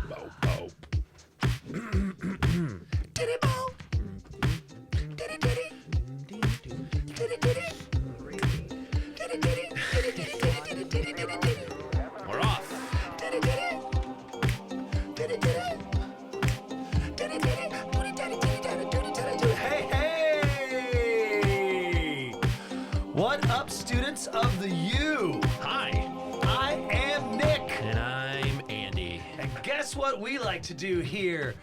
Bow, bow. Diddy bow. Diddy diddy. Diddy diddy. Diddy diddy. Diddy diddy. Diddy diddy. Diddy diddy. We're off. Diddy diddy. Diddy diddy. Diddy diddy. Doody daddy. Diddy daddy. Doody daddy. Doody. Hey, hey! What up, students of the U? Hi. I am Nick. And I'm Andy. And guess what we like to do here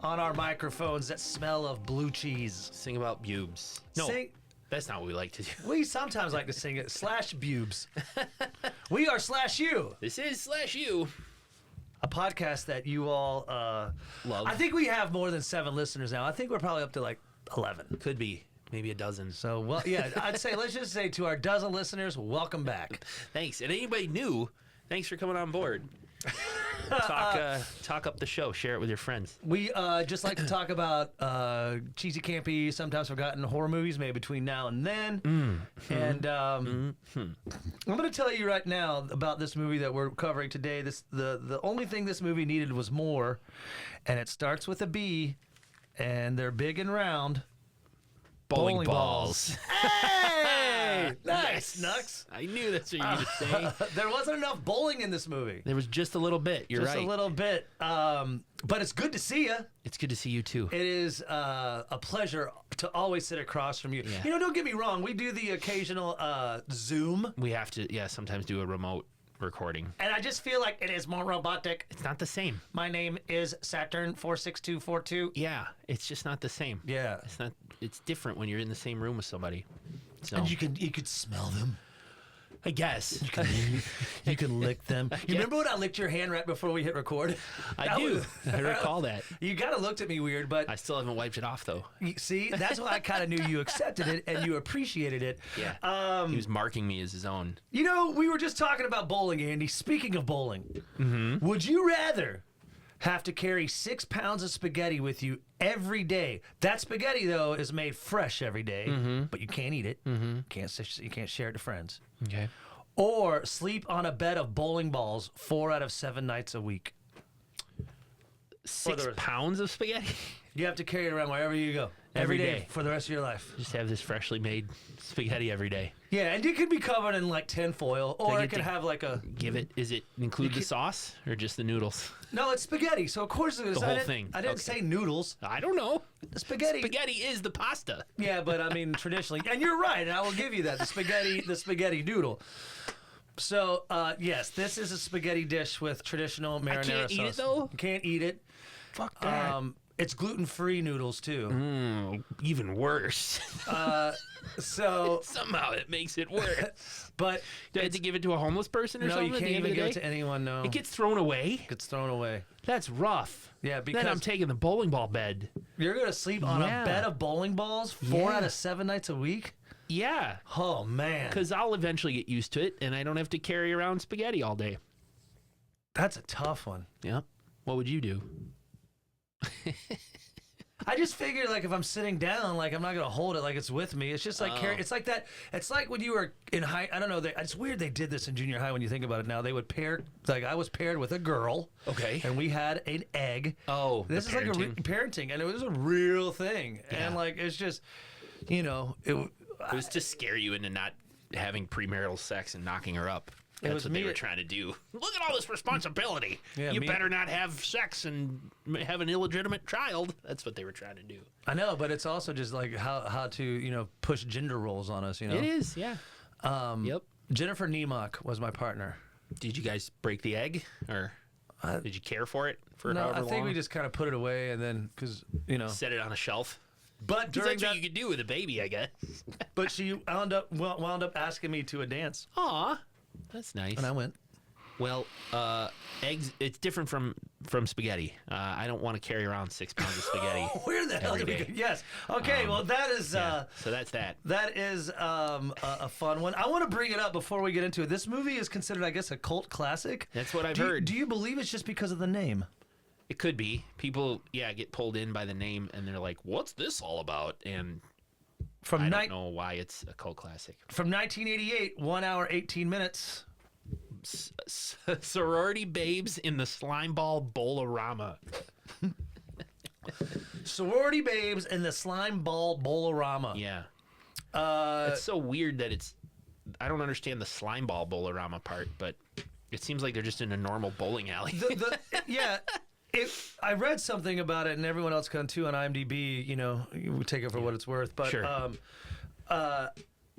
on our microphones that smell of blue cheese? Sing about bubes. No, Sing- that's not what we like to do. We sometimes like to sing it. /bubes. We are SlashU, This is SlashU. a podcast that you all Love. I think we have more than 7 listeners now. I think we're probably up to like 11. Could be. Maybe a dozen. So, well, yeah, I'd say, let's just say to our dozen listeners, welcome back. Thanks. And anybody new, thanks for coming on board. Talk up the show. Share it with your friends. We just like to talk about cheesy, campy, sometimes forgotten horror movies made between now and then. And I'm going to tell you right now about this movie that we're covering today. The only thing this movie needed was more, and it starts with a B, and they're big and round. Bowling balls. Hey! Nice, Yes. Nux. I knew that's what you were going to say. There wasn't enough bowling in this movie. There was just a little bit. You're Just right. a little bit. But it's good to see you. It's good to see you too. It is a pleasure to always sit across from you. Yeah. You know, don't get me wrong. We do the occasional Zoom, We have to, sometimes do a remote recording. and I just feel like it is more robotic. It's not the same. My name is Saturn46242. Yeah, it's just not the same. Yeah. It's not. It's different when you're in the same room with somebody. So And you could smell them. I guess You can lick them. You remember when I licked your hand right before we hit record? I That do. was- I recall that. You kind of looked at me weird, but I still haven't wiped it off though. see, that's why I kind of knew you accepted it and you appreciated it. Yeah. He was marking me as his own. You know, we were just talking about bowling, Andy. Speaking of bowling, would you rather have to carry 6 pounds of spaghetti with you every day? That spaghetti, though, is made fresh every day, but you can't eat it. You can't share it to friends. Okay. Or sleep on a bed of bowling balls 4 out of 7 nights a week. 6 the- pounds of spaghetti. You have to carry it around wherever you go. Every Every day day. for the rest of your life. Just have this freshly made spaghetti every day. Yeah, and it could be covered in like tinfoil, or get it could to- have like a... Give it. Is it include the sauce or just the noodles? No, it's spaghetti, so of course it is. The whole thing. I didn't Okay. say noodles. I don't know. The spaghetti. Spaghetti is the pasta. Yeah, but I mean traditionally, and you're right, and I will give you that, the spaghetti noodle. So yes, this is a spaghetti dish with traditional marinara can't sauce. eat it, though? You can't eat it. Fuck that. It's gluten-free noodles too. Even worse. So, Somehow it makes it worse. but Do I have to give it to a homeless person or no, something? you at the can't end of even the give it day? to anyone. No, It gets thrown away. gets thrown away. That's rough. Yeah, because Then I'm taking the bowling ball bed. you're gonna sleep on Yeah. a bed of bowling balls 4 Yeah. out of 7 nights a week. Yeah, Oh man, because I'll eventually get used to it, and I don't have to carry around spaghetti all day. that's a tough one. Yeah. What would you do? I just figured, like, if I'm sitting down, like, I'm not gonna hold it like it's with me. It's just like it's like that. It's like when you were in high. I don't know. It's weird they did this in junior high. When you think about it now, they would pair. Like I was paired with a girl. Okay. And we had an egg. Oh, This the is like a parenting. parenting, and it was a real thing. And Yeah. like it's just, you know, it was to scare you into not having premarital sex and knocking her up. It That's was what me- they were trying to do. Look at all this responsibility. Yeah, you me- better not have sex and have an illegitimate child. That's what they were trying to do. I know, but it's also just like how to push gender roles on us. It is, yeah. Yep. Jennifer Niemock was my partner. Did you guys break the egg, or did you care for it for No, however I think long? we just kind of put it away, and then because set it on a shelf. But 'Cause during that's that, what you could do with a baby, I guess. but she wound up asking me to a dance, Aw, that's nice. and I went. Well, eggs. It's different from spaghetti. I don't want to carry around 6 pounds of spaghetti. Where the hell every did we day. go? Yes. Okay. Well, that is Yeah, so that's that. that is a fun one. I want to bring it up before we get into it. This movie is considered, I guess, a cult classic. That's what I've Do you- heard. Do you believe it's just because of the name? It could be. People, get pulled in by the name, and they're like, "What's this all about?" And From I night don't know why it's a cult classic. from 1988, 1 hour 18 minutes. Sorority babes in the slime ball Bowl-a-Rama. Sorority babes and the slime ball Bowl-a-Rama. Yeah. It's so weird that it's. I don't understand the slime ball Bowl-a-Rama part, but it seems like they're just in a normal bowling alley. Yeah. I read something about it, and everyone else can too on IMDb. You know, we take it for what it's worth. But Sure.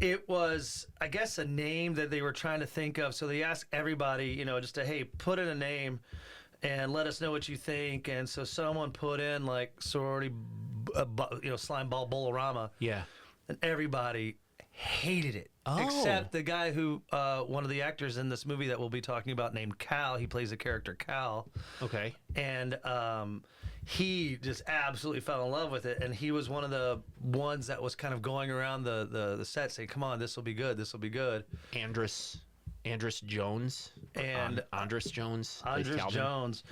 it was, I guess, a name that they were trying to think of. So they asked everybody, you know, just to, hey, put in a name and let us know what you think. And so someone put in like sorority, slime ball Bowl-a-Rama. Yeah. And everybody hated it. Oh. Except the guy who, one of the actors in this movie that we'll be talking about named Cal. He plays the character Cal. Okay. And he just absolutely fell in love with it. And he was one of the ones that was kind of going around the set saying, come on, this will be good. This will be good. Andrus Jones. And Andrus Jones. Andrus Jones.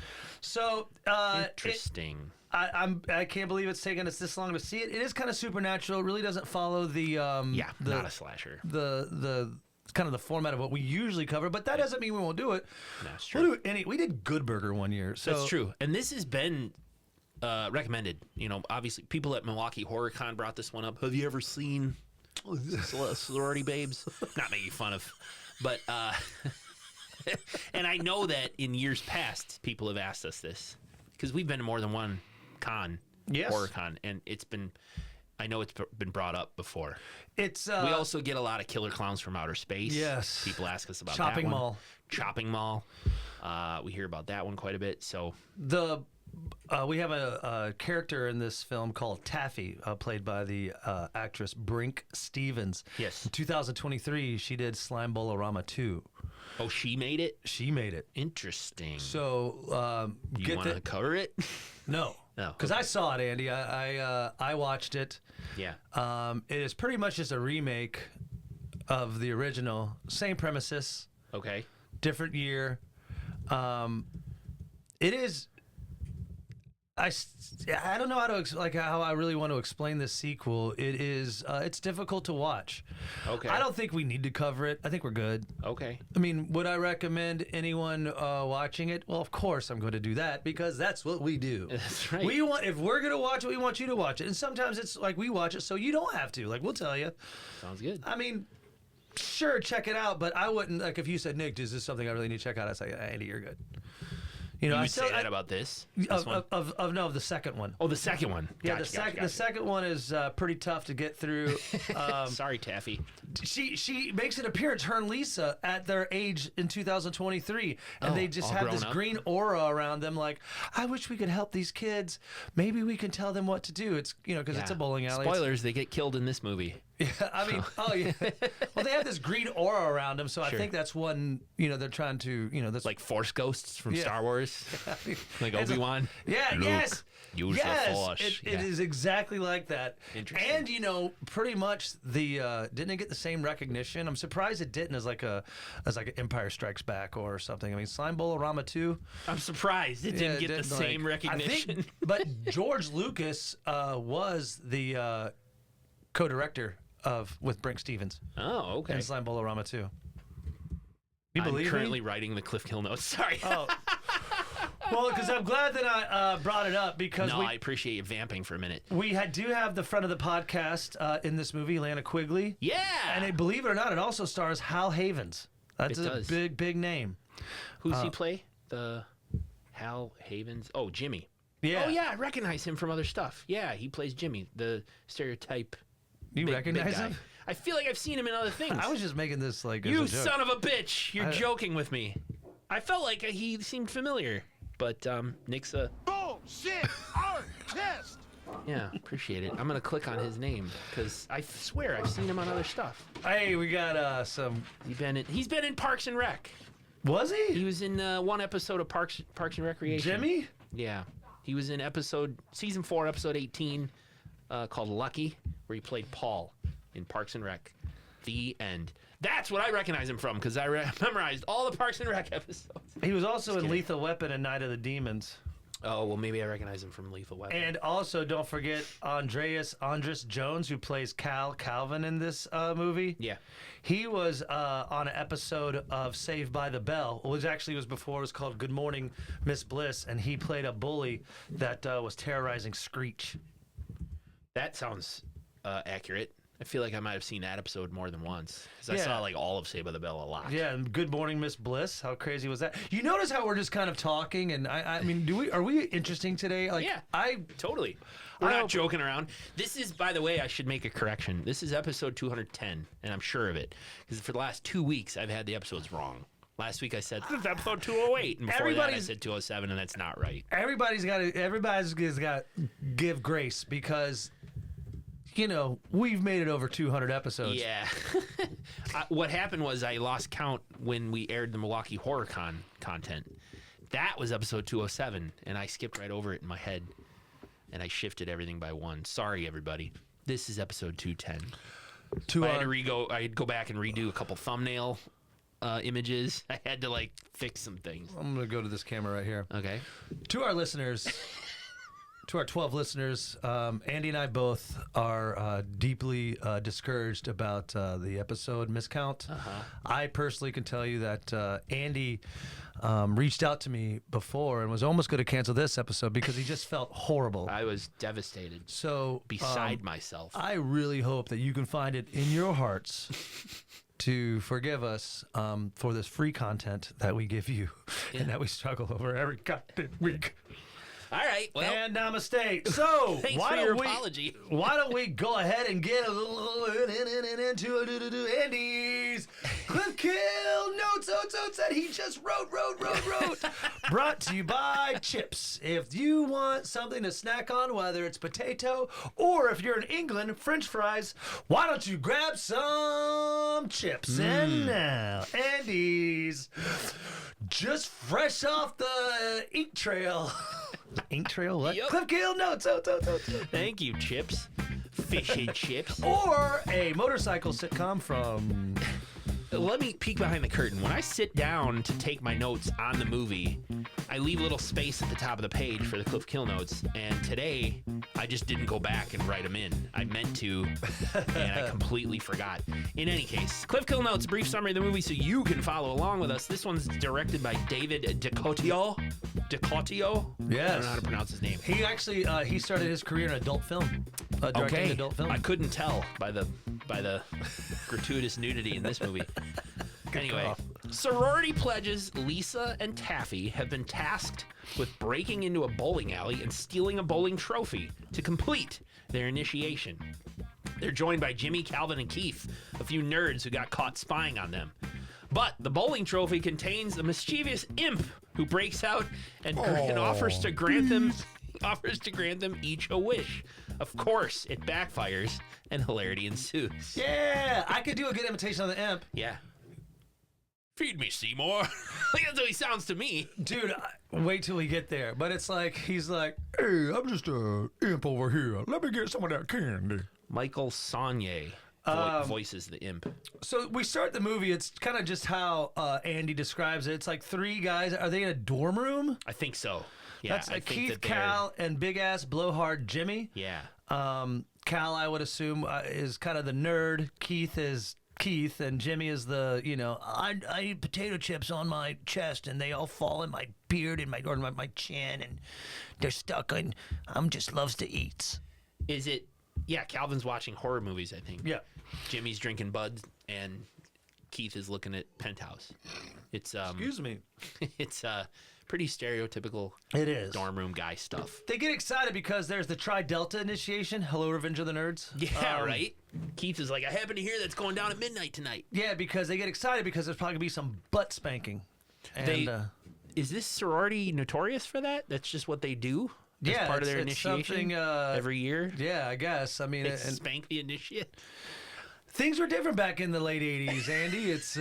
So interesting. I can't believe it's taken us this long to see it. It is kind of supernatural. It really doesn't follow the not a slasher. The kind of the format of what we usually cover, but that doesn't mean we won't do it. That's true. We did Good Burger one year. So That's true. And this has been recommended. You know, obviously people at Milwaukee Horror Con brought this one up. Have you ever seen Sorority Babes? Not making fun of, but and I know that in years past people have asked us this because we've been to more than one con, yes. horror con, and I know it's been brought up before. It's we also get a lot of killer clowns from outer space. Yes, people ask us about Chopping that one. Mall. Chopping Mall. We hear about that one quite a bit. So we have a character in this film called Taffy, played by the actress Brink Stevens. Yes. In 2023, she did Slime Bowl-a-Rama 2. Oh, she made it? She made it. Interesting. So, you want to cover it? No. No. Because I saw it, Andy. I watched it. Yeah. It is pretty much just a remake of the original. Same premises. Okay. Different year. It is. I don't know how to how I really want to explain this sequel. It is it's difficult to watch. Okay. I don't think we need to cover it. I think we're good. Okay. I mean, would I recommend anyone watching it? Well, of course I'm going to do that because that's what we do. That's right. If we're going to watch it, we want you to watch it. And sometimes it's like we watch it so you don't have to. Like we'll tell you. Sounds good. I mean, sure, check it out, but I wouldn't like if you said, "Nick, is this something I really need to check out?" I'd say, "Andy, you're good." You know, you would say that about this one? Of the second one. Oh, the second one. Yeah, Gotcha, the second one is pretty tough to get through. Sorry, Taffy. She makes an appearance, her and Lisa, at their age in 2023, and they just have this green aura around them. Like, I wish we could help these kids. Maybe we can tell them what to do. It's because it's a bowling alley. Spoilers: they get killed in this movie. Yeah, I mean, oh yeah. Well, they have this green aura around them, so I think that's one. They're trying to. That's like Force ghosts from Star Wars, like Obi-Wan. Yeah. Luke, yes. Use the Force. It is exactly like that. Interesting. And pretty much didn't it get the same recognition? I'm surprised it didn't as like an Empire Strikes Back or something. I mean, Slime Bowl-a-Rama 2. I'm surprised it didn't get the same recognition. But George Lucas was the co-director with Brink Stevens. Oh, okay. And Slime Bowl-a-Rama 2. I'm currently writing the Cliff Kill notes. Sorry. Oh. Well, because I'm glad that I brought it up because I appreciate you vamping for a minute. We do have the front of the podcast in this movie, Lana Quigley. Yeah. And believe it or not, it also stars Hal Havens. That's a big name. Who's he play? The Hal Havens? Oh, Jimmy. Yeah. Oh, yeah. I recognize him from other stuff. Yeah, he plays Jimmy, the stereotype. You recognize him? I feel like I've seen him in other things. I was just making this like you as a joke. Son of a bitch! You're joking with me. I felt like he seemed familiar, but Nick's a bullshit artist. Yeah, appreciate it. I'm gonna click on his name because I swear I've seen him on other stuff. Hey, we got some. He's been in Parks and Rec. Was he? He was in one episode of Parks and Recreation. Jimmy? Yeah, he was in season 4, episode 18, called Lucky, where he played Paul in Parks and Rec. The end. That's what I recognize him from because I memorized all the Parks and Rec episodes. He was also in Lethal Weapon and Night of the Demons. Oh, well, maybe I recognize him from Lethal Weapon. And also, don't forget Andres Jones, who plays Calvin in this movie. Yeah. He was on an episode of Saved by the Bell, which actually was before it was called Good Morning, Miss Bliss, and he played a bully that was terrorizing Screech. That sounds accurate. I feel like I might have seen that episode more than once because I saw like all of Saved by the Bell a lot. Yeah, and Good Morning, Miss Bliss. How crazy was that? You notice how we're just kind of talking, and I mean, are we interesting today? Like, yeah, totally. We're not joking around. This is, by the way, I should make a correction. This is episode 210, and I'm sure of it because for the last 2 weeks I've had the episodes wrong. Last week I said this is episode 208, and before that I said 207, and that's not right. Everybody's got to give grace because, you know, we've made it over 200 episodes. Yeah. What happened was I lost count when we aired the Milwaukee Horror Con content. That was episode 207, and I skipped right over it in my head, and I shifted everything by one. Sorry, everybody. This is episode 210. I'd go back and redo a couple thumbnail images. I had to, like, fix some things. I'm going to go to this camera right here. Okay. To our listeners... To our 12 listeners, Andy and I both are deeply discouraged about the episode miscount. I personally can tell you that Andy reached out to me before and was almost going to cancel this episode because he just felt horrible. I was devastated. So beside myself. I really hope that you can find it in your hearts to forgive us for this free content that we give you and that we struggle over every goddamn week. All right, well, and namaste. So, thanks for your apology. Why don't we go ahead and get a little into Andy's Cliff Kill Notes that he just wrote. Brought to you by Chips. If you want something to snack on, whether it's potato or if you're in England, French fries, why don't you grab some chips? And now, Andy's just fresh off the ink trail. Ink trail? What? Yep. Cliff Kill Notes. Thank you, Chips. Fish and chips. Or a motorcycle sitcom from... Let me peek behind the curtain. When I sit down to take my notes on the movie, I leave a little space at the top of the page for the Cliff Kill Notes. And today, I just didn't go back and write them in. I meant to, and I completely forgot. In any case, Cliff Kill Notes, brief summary of the movie so you can follow along with us. This one's directed by David DeCotio. Yes. I don't know how to pronounce his name. He actually he started his career in adult film. Directing adult film. I couldn't tell by the gratuitous nudity in this movie. Anyway, sorority pledges Lisa and Taffy have been tasked with breaking into a bowling alley and stealing a bowling trophy to complete their initiation. They're joined by Jimmy, Calvin, and Keith, a few nerds who got caught spying on them. But the bowling trophy contains a mischievous imp who breaks out and offers to grant them each a wish. Of course, it backfires and hilarity ensues. Yeah, I could do a good imitation of the imp. Yeah. Feed me, Seymour. That's how he sounds to me. Dude, wait till we get there. But it's like, he's like, hey, I'm just a imp over here. Let me get some of that candy. Michael Saunier voices the imp. So we start the movie. It's kind of just how Andy describes it. It's like three guys. Are they in a dorm room? I think so. Yeah, That's I think Keith, that Cal, and big-ass blowhard Jimmy. Yeah. Cal, I would assume, is kind of the nerd. Keith is Keith, and Jimmy is the, I eat potato chips on my chest, and they all fall in my beard and my chin, and they're stuck on. I'm just loves to eat. Is it? Yeah, Calvin's watching horror movies, I think. Yeah. Jimmy's drinking Bud, and Keith is looking at Penthouse. It's Excuse me. It's pretty stereotypical. It is dorm room guy stuff. They get excited because there's the Tri-Delta initiation. Hello, Revenge of the Nerds. Yeah, right. Keith is like, I happen to hear that's going down at midnight tonight. Yeah, because they get excited because there's probably gonna be some butt spanking. And, is this sorority notorious for that? That's just what they do. Yeah, part of their initiation every year. Yeah, I guess. I mean, they spank the initiate. Things were different back in the late '80s, Andy. It's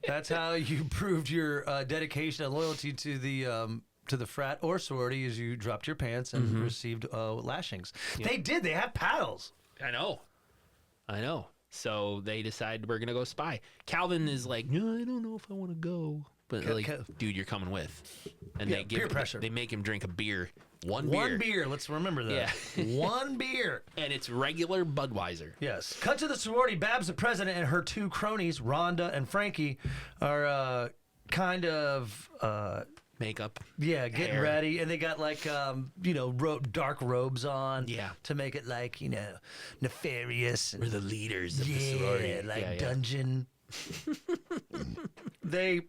that's how you proved your dedication and loyalty to the frat or sorority, as you dropped your pants and received lashings. Yep. They did. They have paddles. I know. So they decide we're gonna go spy. Calvin is like, no, I don't know if I want to go. but like, dude, you're coming with. And Yeah, they give peer pressure. They make him drink a beer. One beer. Let's remember that. Yeah. One beer. And it's regular Budweiser. Yes. Cut to the sorority. Babs, the president, and her two cronies, Rhonda and Frankie, are kind of Makeup. getting hair. ready, and they got like dark robes on. Yeah. To make it like nefarious. We're the leaders of the sorority. Like dungeon. They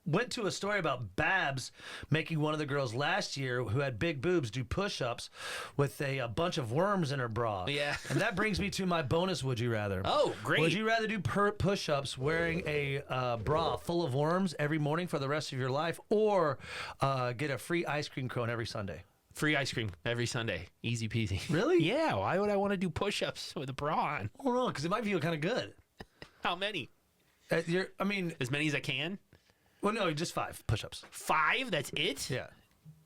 went to a story about Babs making one of the girls last year who had big boobs do push-ups with a bunch of worms in her bra. Yeah. And that brings me to my bonus would you rather. Oh, great. Would you rather do push-ups wearing a bra full of worms every morning for the rest of your life, or get a free ice cream cone every Sunday? Free ice cream every Sunday. Easy peasy. Really? Yeah. Why would I want to do push-ups with a bra on? I don't know, because it might feel kind of good. How many? As many as I can? Well, no, just 5 push-ups. 5? That's it? Yeah.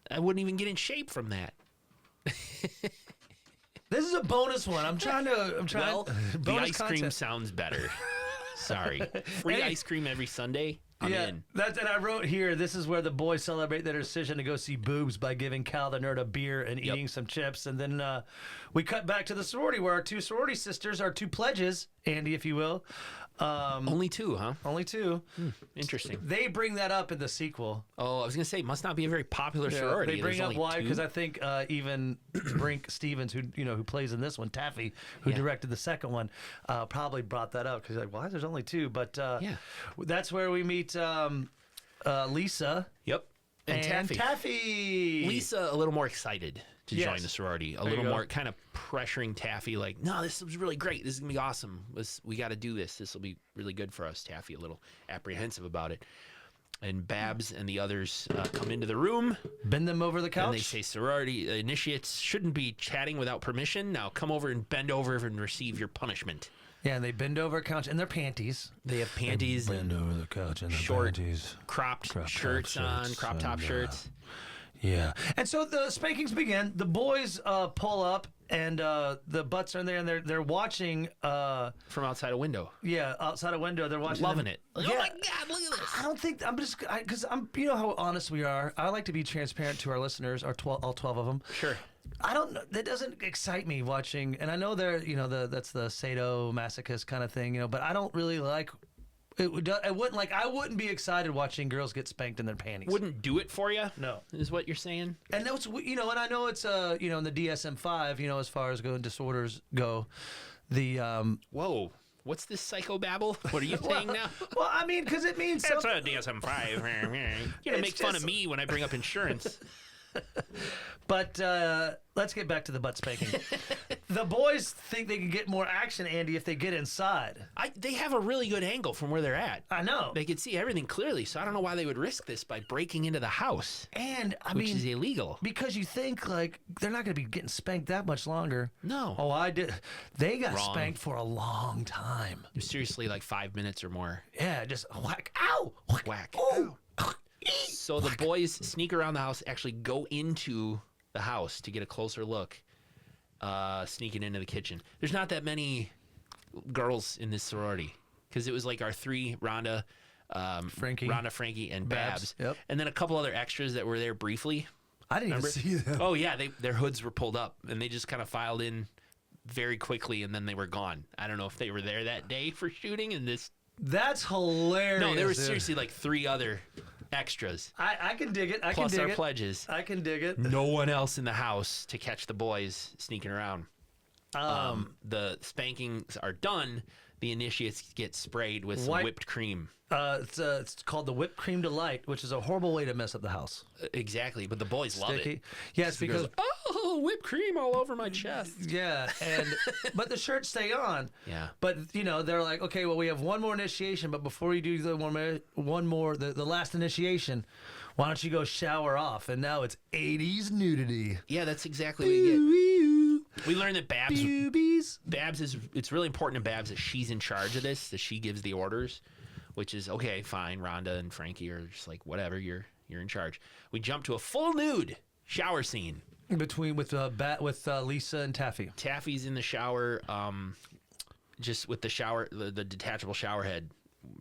I wouldn't even get in shape from that. This is a bonus one. I'm trying. Well, the bonus ice cream content. sounds better. Sorry. Free Hey. ice cream every Sunday? I'm in. And I wrote here, this is where the boys celebrate their decision to go see boobs by giving Cal the nerd a beer and eating some chips. And then we cut back to the sorority where our 2 sorority sisters, our 2 pledges, Andy, if you will. Only 2, huh? Only 2. Interesting. They bring that up in the sequel. Oh, I was going to say, must not be a very popular sorority. They bring There's up only why, 2? because I think even Brink Stevens, who plays in this one, Taffy, who directed the second one, probably brought that up because like, why? There's only 2, but that's where we meet Lisa. Yep. And Taffy. Lisa, a little more excited to Yes. join the sorority. A There you little go. more kind of pressuring Taffy, like, no, this was really great. This is going to be awesome. We got to do this. This will be really good for us. Taffy, a little apprehensive about it. And Babs and the others come into the room. Bend them over the couch. And they say, sorority initiates shouldn't be chatting without permission. Now come over and bend over and receive your punishment. Yeah, and they bend over a couch in their panties. They have panties Bend and over the couch in their short panties. cropped Crop top shirts on, shirts crop top and, shirts. Yeah. And so the spankings begin. The boys pull up, and the butts are in there, and they're watching. From outside a window. Yeah, outside a window, they're watching. Loving them. it. Like, Yeah. oh my God, look at this. I don't think I'm just because I'm. You know how honest we are. I like to be transparent to our listeners, all 12 of them. Sure. I don't know. That doesn't excite me watching, and I know they're that's the sadomasochist kind of thing, but I don't really like. I wouldn't be excited watching girls get spanked in their panties. Wouldn't do it for you? No. Is what you're saying? And that's and I know it's in the DSM-5, as far as going disorders go, the Whoa. What's this psychobabble? What are you saying now? well, I mean, because it means That's something. a DSM-5. You're going to It's make fun just- of me when I bring up insurance. But let's get back to the butt spanking. The boys think they can get more action, Andy, if they get inside. They have a really good angle from where they're at. I know. They can see everything clearly, so I don't know why they would risk this by breaking into the house, And which is illegal. because you think like they're not going to be getting spanked that much longer. No. Oh, I did. They got Wrong. spanked for a long time. Seriously, like 5 minutes or more. Yeah, just whack, ow, Whack. oh. So the boys sneak around the house, actually go into the house to get a closer look, sneaking into the kitchen. There's not that many girls in this sorority because it was like our 3, Rhonda, Frankie, and Babs. Yep. And then a couple other extras that were there briefly. I didn't Remember? even see them. Oh, yeah, their hoods were pulled up, and they just kind of filed in very quickly, and then they were gone. I don't know if they were there that day for shooting, and this... That's hilarious. No, there was dude. seriously like 3 other extras. I can dig it. I Plus can dig our it. pledges. I can dig it. No one else in the house to catch the boys sneaking around. The spankings are done. The initiates get sprayed with some whipped cream. It's called the whipped cream delight, which is a horrible way to mess up the house. Exactly, but the boys love it. Sticky. Yes, The girls because are, oh, whipped cream all over my chest. yeah, but the shirts stay on. Yeah. But they're like, okay, well, we have one more initiation, but before you do the the last initiation, why don't you go shower off? And now it's 80s nudity. Yeah, that's exactly what you get. We learned that Babs is, it's really important to Babs that she's in charge of this, that she gives the orders, which is, okay, fine, Rhonda and Frankie are just like, whatever, you're in charge. We jump to a full nude shower scene. with Lisa and Taffy. Taffy's in the shower, just with the shower, the detachable shower head,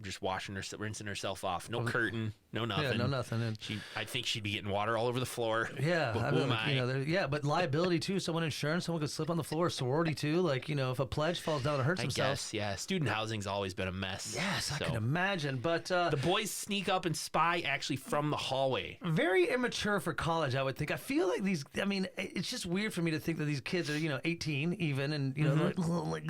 just rinsing herself off. No curtain, no nothing. Yeah, no nothing. And I think she'd be getting water all over the floor. yeah, But I who mean, am I? yeah, but liability too. Someone insurance, someone could slip on the floor. Sorority too. Like, if a pledge falls down and hurts I himself. guess, yeah. Student housing's always been a mess. Yes, I so. can imagine. But The boys sneak up and spy actually from the hallway. very immature for college, I would think. I feel like it's just weird for me to think that these kids are, 18 even, and like, oh my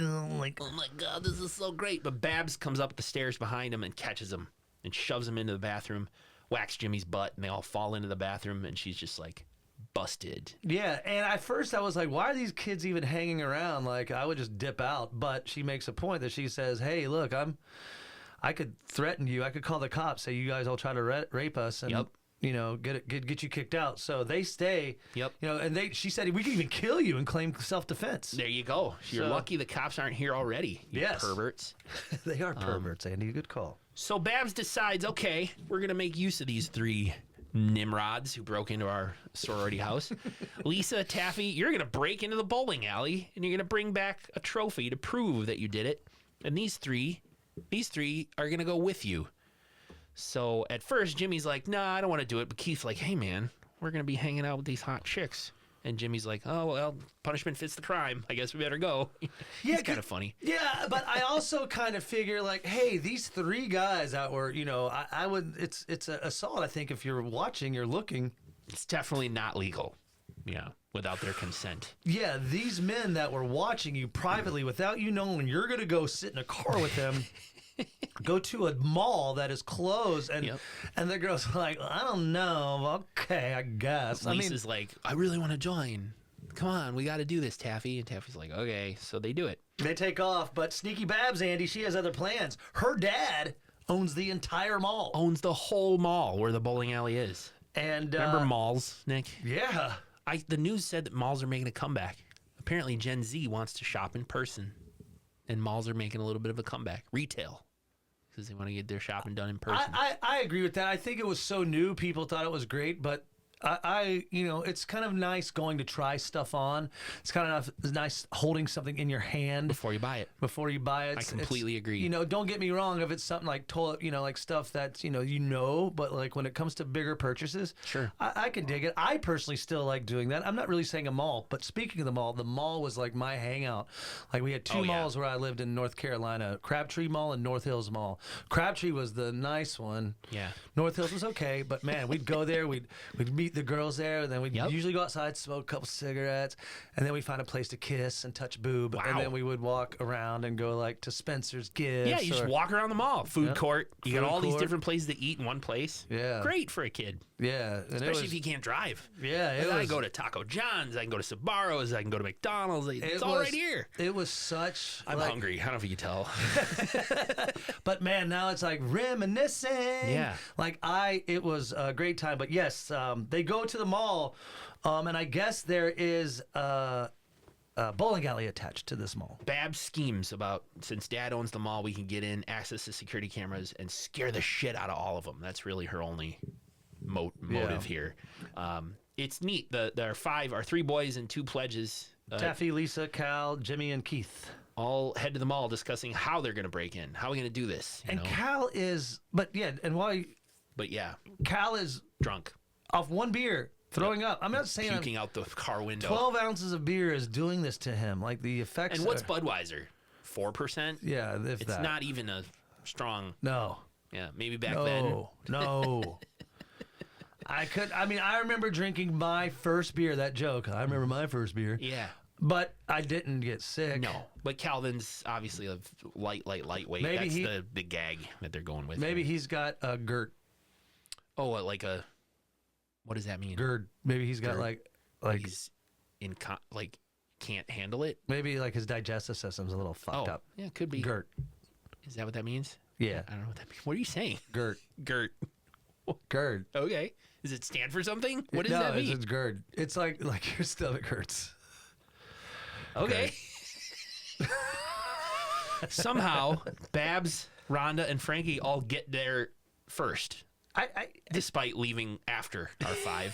god, this is so great. But Babs comes up the stairs behind him and catches him and shoves him into the bathroom, whacks Jimmy's butt, and they all fall into the bathroom, and she's just like, busted. Yeah, and at first I was like, why are these kids even hanging around? Like, I would just dip out. But she makes a point that she says, hey, look, I could threaten you. I could call the cops, say you guys all try to rape us, and get you kicked out. So they stay. Yep. And she said we could even kill you and claim self-defense. There you go. You're lucky the cops aren't here already. You Yes. perverts. They are perverts, Andy. Good call. So Babs decides, okay, we're going to make use of these 3 Nimrods who broke into our sorority house. Lisa, Taffy, you're going to break into the bowling alley, and you're going to bring back a trophy to prove that you did it. And these three are going to go with you. So at first, Jimmy's like, nah, I don't want to do it. But Keith's like, hey, man, we're going to be hanging out with these hot chicks. And Jimmy's like, oh, well, punishment fits the crime. I guess we better go. Yeah, It's kind of funny. Yeah, but I also kind of figure like, hey, these 3 guys that were, I would. It's an assault. I think if you're watching, you're looking. It's definitely not legal. Yeah, without their consent. Yeah, these men that were watching you privately without you knowing, you're gonna go sit in a car with them. Go to a mall that is closed, and the girl's like, I don't know. Okay, I guess. Lisa's like, I really want to join. Come on, we got to do this, Taffy. And Taffy's like, okay. So they do it. They take off, but Sneaky Babs, Andy, she has other plans. Her dad owns the entire mall. Owns the whole mall where the bowling alley is. And Remember malls, Nick? Yeah. The news said that malls are making a comeback. Apparently, Gen Z wants to shop in person, and malls are making a little bit of a comeback. Retail. Because they want to get their shopping done in person. I agree with that. I think it was so new, people thought it was great, but it's kind of nice going to try stuff on. It's kind of nice holding something in your hand before you buy it. I completely agree. Don't get me wrong. If it's something like toilet, like stuff that's but like when it comes to bigger purchases, sure, I can dig it. I personally still like doing that. I'm not really saying a mall, but speaking of the mall was like my hangout. Like we had 2 malls where I lived in North Carolina: Crabtree Mall and North Hills Mall. Crabtree was the nice one. Yeah. North Hills was okay, but man, we'd go there. We'd meet the girls there, and then we'd usually go outside, smoke a couple cigarettes, and then we'd find a place to kiss and touch boob, and then we would walk around and go like to Spencer's Gifts. Yeah, you just walk around the mall. Food court. You got all these different places to eat in one place. Yeah. Great for a kid. Yeah. Especially if you can't drive. Yeah. I can go to Taco John's. I can go to Sbarro's. I can go to McDonald's. It's all right here. It was such... I'm hungry. I don't know if you can tell. But man, now it's like reminiscing. Yeah. Like it was a great time. But yes, they go to the mall, and I guess there is a bowling alley attached to this mall. Babs schemes about, since Dad owns the mall, we can get in, access to security cameras, and scare the shit out of all of them. That's really her only motive here. It's neat. There are 3 boys and 2 pledges. Taffy, Lisa, Cal, Jimmy, and Keith. All head to the mall discussing how they're going to break in. How are we going to do this? And Cal is... But yeah, and why... But yeah. Cal is... Drunk. Off 1 beer. Throwing up. I'm not saying puking out the car window. 12 ounces of beer is doing this to him. Like the effects. And what's Budweiser? 4%? Yeah, if it's not even a strong. No. Yeah, maybe back then. No. I remember drinking my first beer. That joke. I remember my first beer. Yeah. But I didn't get sick. No. But Calvin's obviously a lightweight. That's the big gag that they're going with. Maybe he's got a GERD. Oh, like a. What does that mean? GERD. Maybe he's got like he's can't handle it. Maybe like his digestive system's a little fucked up. Yeah, it could be. GERD. Is that what that means? Yeah. I don't know what that means. What are you saying? GERD. GERD. GERD. Okay. Does it stand for something? What does that mean? No, it's GERD. It's like your stomach hurts. Okay. Somehow, Babs, Rhonda, and Frankie all get there first. despite leaving after R5.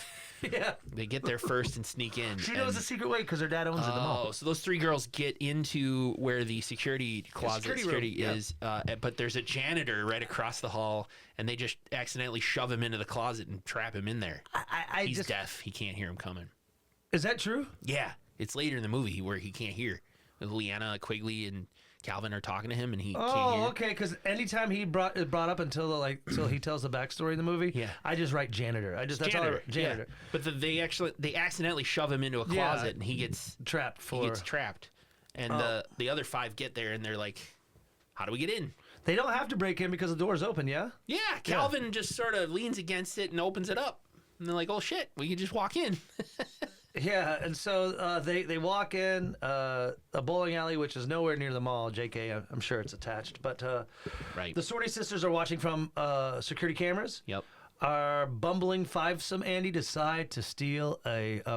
Yeah. They get there first and sneak in. She knows the secret way because her dad owns it the mall. Oh, so those three girls get into where the security closet security room, is, but there's a janitor right across the hall, and they just accidentally shove him into the closet and trap him in there. He's deaf. He can't hear him coming. Is that true? Yeah. It's later in the movie where he can't hear. Leanna, Quigley, and Calvin are talking to him, and he can't hear. Oh, okay. Because anytime he brought up until he tells the backstory in the movie, I just write janitor. That's all I write, janitor. Yeah. But they accidentally shove him into a closet, and he gets trapped. And the other five get there, and they're like, "How do we get in?" They don't have to break in because the door's open. Yeah. Yeah. Calvin just sort of leans against it and opens it up, and they're like, "Oh shit, we can just walk in." Yeah, and so they walk in a bowling alley, which is nowhere near the mall. JK, I'm sure it's attached. But right. The Sorority sisters are watching from security cameras. Yep. Our bumbling fivesome Andy decide to steal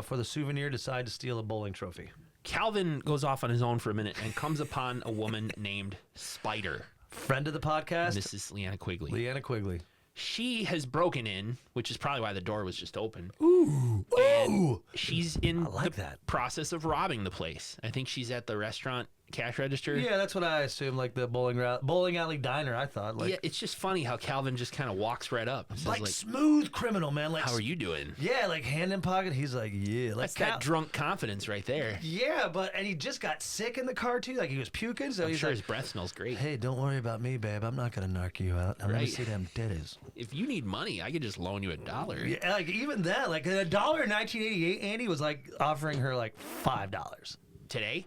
for the souvenir, decide to steal a bowling trophy. Calvin goes off on his own for a minute and comes upon a woman named Spider. Friend of the podcast. This is Leanna Quigley. Leanna Quigley. She has broken in, which is probably why the door was just open. Ooh. And she's in the process of robbing the place. I think she's at the restaurant cash register. Yeah, that's what I assumed, like the bowling alley diner, I thought. Yeah, it's just funny how Calvin just kind of walks right up. And says, like smooth criminal, man. Like, how are you doing? Yeah, like hand in pocket. He's like, yeah. Like that's that drunk confidence right there. Yeah, and he just got sick in the car, too. Like, he was puking. So I'm he's sure like, his breath smells great. Hey, don't worry about me, babe. I'm not going to narc you out. I'm going to see them titties. If you need money, I could just loan you $1. Yeah, like, even that. Like, $1 in 1988, Andy was, like, offering her, like, $5. Today?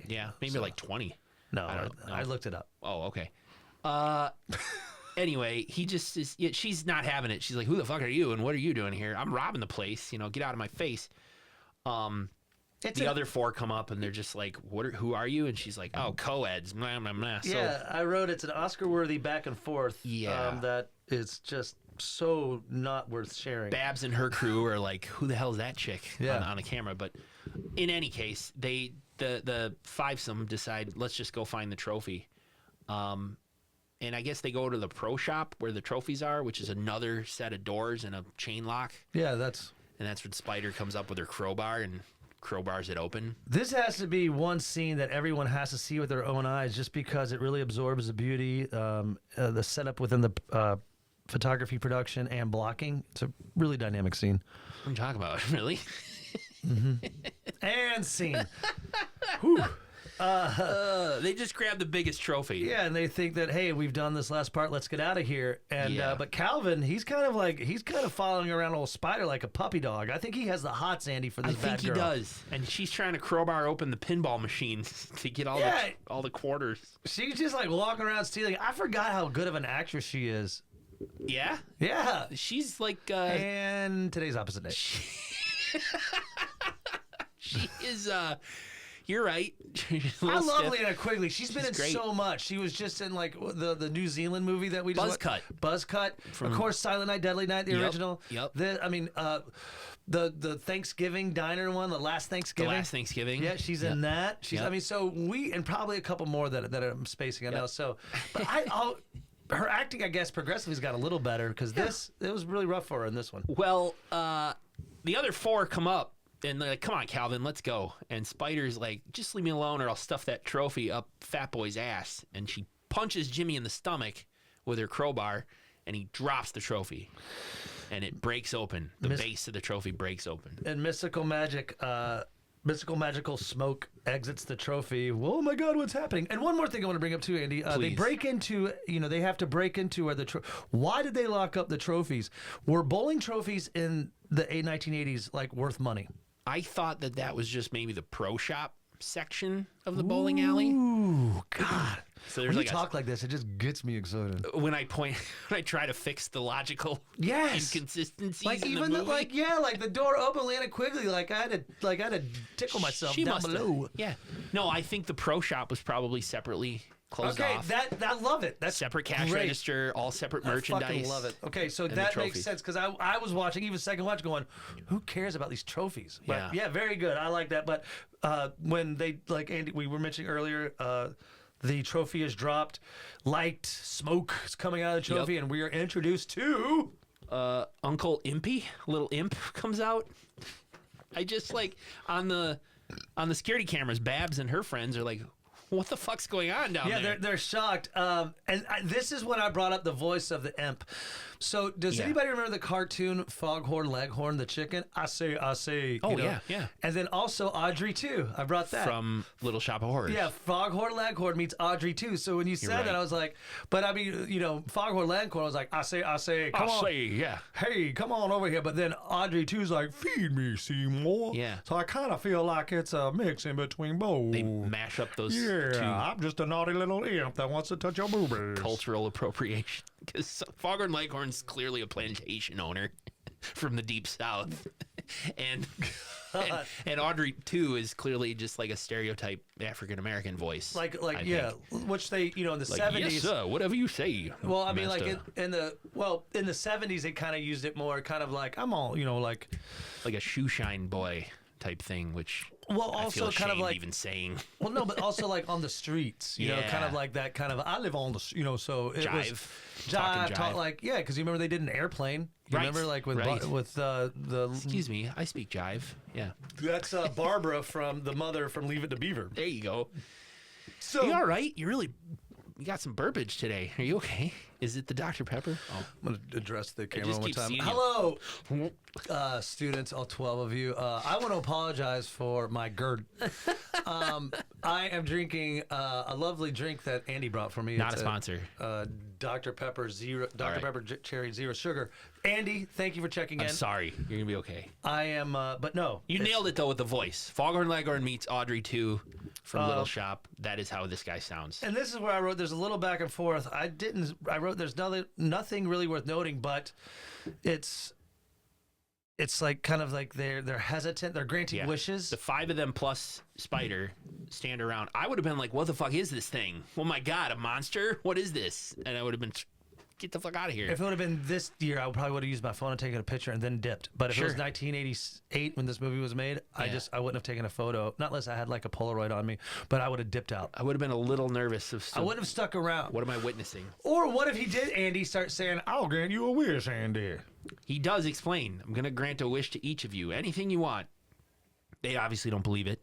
Yeah, maybe like 20. No, I looked it up. Oh, okay. Anyway, he just is. Yeah, she's not having it. She's like, "Who the fuck are you? And what are you doing here? I'm robbing the place. Get out of my face." The other four come up and they're just like, "Who are you?" And she's like, "Oh, co-eds." Blah, blah, blah. Yeah, I wrote it's an Oscar-worthy back and forth. Yeah, that is just so not worth sharing. Babs and her crew are like, "Who the hell is that chick?" on the camera. But in any case, the fivesome decide, let's just go find the trophy. And I guess they go to the pro shop where the trophies are, which is another set of doors and a chain lock. Yeah, that's when Spider comes up with her crowbar and crowbars it open. This has to be one scene that everyone has to see with their own eyes, just because it really absorbs the beauty, the setup within the photography, production, and blocking. It's a really dynamic scene. What are you talking about? Really? Mm-hmm. And scene. Whew. They just grab the biggest trophy. Yeah, and they think that, hey, we've done this last part, let's get out of here. And but Calvin, he's kind of following around old Spider like a puppy dog. I think he has the hots, Andy, for this bad girl. I think he does. And she's trying to crowbar open the pinball machines to get all the quarters. She's just like walking around stealing. I forgot how good of an actress she is. Yeah? Yeah. She's like and today's opposite day. She is you're right. I love Leanna Quigley. She's been in great. So much. She was just in like the New Zealand movie that we just Buzzcut. Of course, Silent Night, Deadly Night, the original. Yep. The Thanksgiving diner one, the last Thanksgiving. The last Thanksgiving. Yeah, she's in that. She's. I mean, so and probably a couple more that I'm spacing on now. So, but her acting, I guess, progressively has got a little better because it was really rough for her in this one. Well, the other four come up. And they're like, "Come on, Calvin, let's go." And Spider's like, "Just leave me alone or I'll stuff that trophy up Fat Boy's ass." And she punches Jimmy in the stomach with her crowbar, and he drops the trophy. And it breaks open. The base of the trophy breaks open. And mystical magical smoke exits the trophy. Oh my God, what's happening? And one more thing I want to bring up too, Andy. They break into, they have to break into where why did they lock up the trophies? Were bowling trophies in the 1980s like worth money? I thought that was just maybe the pro shop section of the bowling alley. Ooh, God. So when you talk like this, it just gets me excited. When I try to fix the logical inconsistencies like in even the movie. Like the door open, Leanna Quigley, I had to tickle myself down below. Yeah. No, I think the pro shop was probably separately closed off. Okay, I love it. That's separate cash register, all separate merchandise. I fucking love it. Okay, so that makes sense because I was watching, even second watch, going, who cares about these trophies? But yeah, very good. I like that. But when they, like Andy, we were mentioning earlier, the trophy is dropped, light, smoke is coming out of the trophy, and we are introduced to Uncle Impy, little imp, comes out. I just like on the security cameras, Babs and her friends are like, what the fuck's going on down there? Yeah, they're shocked. This is when I brought up the voice of the imp. So, does anybody remember the cartoon Foghorn Leghorn, the chicken? I say. Oh, yeah. And then also Audrey, too. I brought that. From Little Shop of Horrors. Yeah, Foghorn Leghorn meets Audrey, too. So, when you said that, I was like, but I mean, Foghorn Leghorn, I was like, I say, come on. Yeah. Hey, come on over here. But then Audrey, too, is like, feed me, Seymour. Yeah. So, I kind of feel like it's a mix in between both. They mash up those I'm just a naughty little imp that wants to touch your boobies. cultural appropriation. Because Foghorn Leghorn's clearly a plantation owner from the deep south. and Audrey, too, is clearly just like a stereotype African-American voice. Like yeah, which they, in the 70s. Yes, sir, whatever you say. Well, I mean, master. like in the 70s, they kind of used it more, kind of like I'm all, like a shoe shine boy type thing, which well, I also feel kind of ashamed like even saying. Well, no, but also like on the streets, you know, kind of Yeah. like that kind of. I live on the, so it was Jive. Talking jive. like because you remember they did an airplane. You Right, remember like with right. the. Excuse me, I speak jive. Yeah. That's Barbara from the mother from Leave It to Beaver. There you go. So You all right? You got some burbage today. Are you okay? Is it the Dr. Pepper? Oh. I'm going to address the camera just one more keep time. seeing Hello, students, all 12 of you. I want to apologize for my GERD. I am drinking a lovely drink that Andy brought for me. Not It's a sponsor. Dr. Pepper right. Pepper Cherry Zero Sugar. Andy, thank you for checking I'm in. sorry. You're going to be okay. I am, but no. You nailed it, though, with the voice. Foghorn Leghorn meets Audrey 2 from Little Shop. That is how this guy sounds. And this is where I wrote, there's a little back and forth. I wrote, there's nothing really worth noting, but it's like kind of like they're hesitant. They're granting wishes. The 5 of them plus Spider stand around. I would have been like, what the fuck is this thing? Oh my God, a monster? What is this? And I would have been, get the fuck out of here. If it would have been this year, I probably would have used my phone and taken a picture and then dipped. But if it was Sure. 1988 when this movie was made, I Yeah. wouldn't have taken a photo. Not unless I had like a Polaroid on me, but I would have dipped out. I would have been a little nervous of I wouldn't have stuck around. what am I witnessing? Or what if he did, Andy, start saying, I'll grant you a wish, Andy. He does explain, I'm going to grant a wish to each of you. Anything you want. They obviously don't believe it.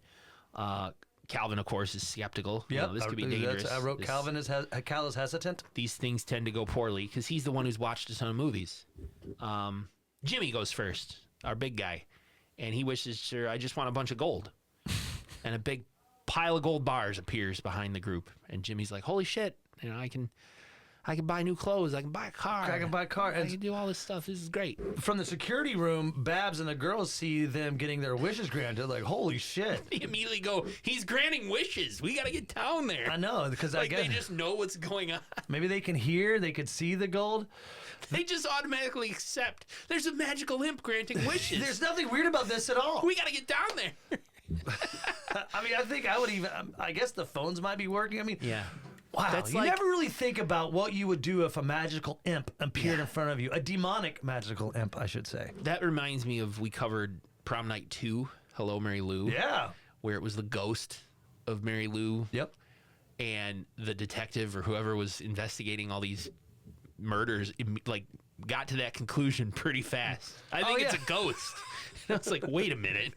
Calvin, of course, is skeptical. Yep. This could be dangerous. I wrote This- Cal is hesitant. These things tend to go poorly because he's the one who's watched a ton of movies. Jimmy goes first, our big guy. And he wishes, sir, I just want a bunch of gold. And a big pile of gold bars appears behind the group. And Jimmy's like, holy shit, I can buy new clothes. I can buy a car. I can buy a car. I can do all this stuff. This is great. From the security room, Babs and the girls see them getting their wishes granted. Like, holy shit. They immediately go, he's granting wishes. We got to get down there. I know, because Like, they just know what's going on. maybe they can hear, they could see the gold. They just automatically accept. There's a magical imp granting wishes. There's nothing weird about this at all. We got to get down there. I mean, I think I would even, I guess the phones might be working. I mean, Yeah. wow, That's you like- never really think about what you would do if a magical imp appeared in front of you. A demonic magical imp, I should say. That reminds me of we covered Prom Night 2, Hello, Mary Lou. Yeah. Where it was the ghost of Mary Lou. Yep. And the detective or whoever was investigating all these murders, got to that conclusion pretty fast. I think it's a ghost. And I was like, wait a minute.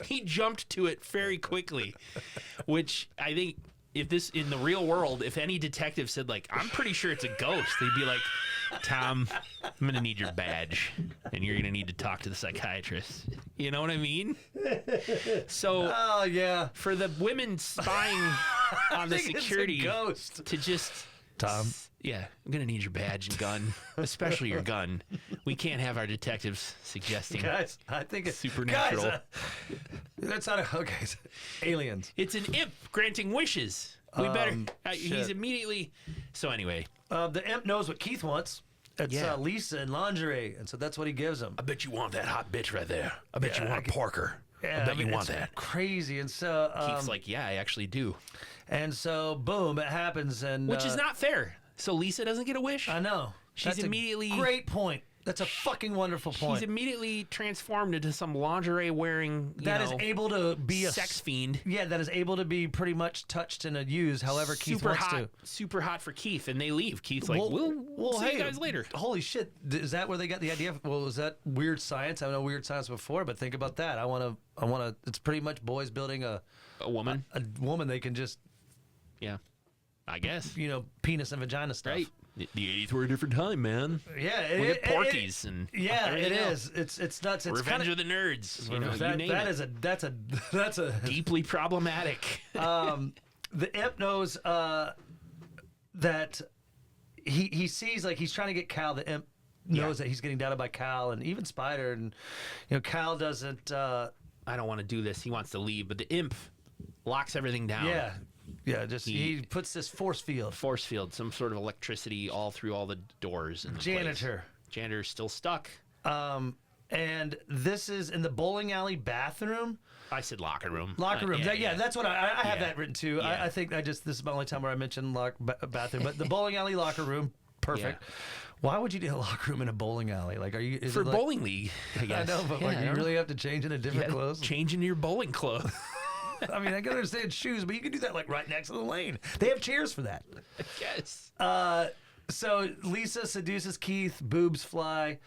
He jumped to it very quickly, which I think if this in the real world, if any detective said like, I'm pretty sure it's a ghost, they'd be like, Tom, I'm going to need your badge and you're going to need to talk to the psychiatrist. You know what I mean? So Oh, yeah. for the women spying on the think it's a security ghost. to just Tom. yeah, I'm gonna need your badge and gun, especially your gun. We can't have our detectives suggesting Guys, I think it's Supernatural. Guys, that's not okay. Aliens. it's an imp granting wishes. We better. He's shit. immediately. So anyway, The imp knows what Keith wants. It's Yeah. Lisa in lingerie, and so that's what he gives him. I bet you want that hot bitch right there. I bet you want a Parker. Yeah, I bet you mean, want it's that. crazy, and so Keith's like, yeah, I actually do, and so boom, it happens, and which is not fair. So Lisa doesn't get a wish. I know. She's That's immediately a great point. That's a fucking wonderful point. She's immediately transformed into some lingerie-wearing, that is able to be a sex fiend. Yeah, that is able to be pretty much touched and used however Keith wants to. Super hot for Keith, and they leave. Keith's like, we'll see you guys later. Holy shit. Is that where they got the idea? Well, is that weird science? I know weird science before, but think about that. I want to, it's pretty much boys building a woman. A woman they can just, yeah, I guess. Penis and vagina stuff. Right. The 80s were a different time, man. Yeah, Look at Porky's and it is. It's nuts. It's Revenge of the Nerds. You name it. That's a deeply problematic. The imp knows that he sees, like, he's trying to get Cal. The imp knows that he's getting doubted by Cal and even Spider, and Cal doesn't. I don't want to do this. He wants to leave, but the imp locks everything down. Yeah. Yeah, he puts this force field, some sort of electricity all through all the doors. In the Janitor's still stuck. And this is in the bowling alley bathroom. I said locker room. Yeah, that's what I have that written too. Yeah. I think this is the only time where I mentioned bathroom, but the bowling alley locker room, perfect. Yeah. Why would you need a locker room in a bowling alley? Like, is for it like, bowling league? I guess. I know, but you really have to change into different clothes. Change into your bowling clothes. I mean, I can understand shoes, but you can do that like right next to the lane. They have chairs for that. Yes. So Lisa seduces Keith. Boobs fly.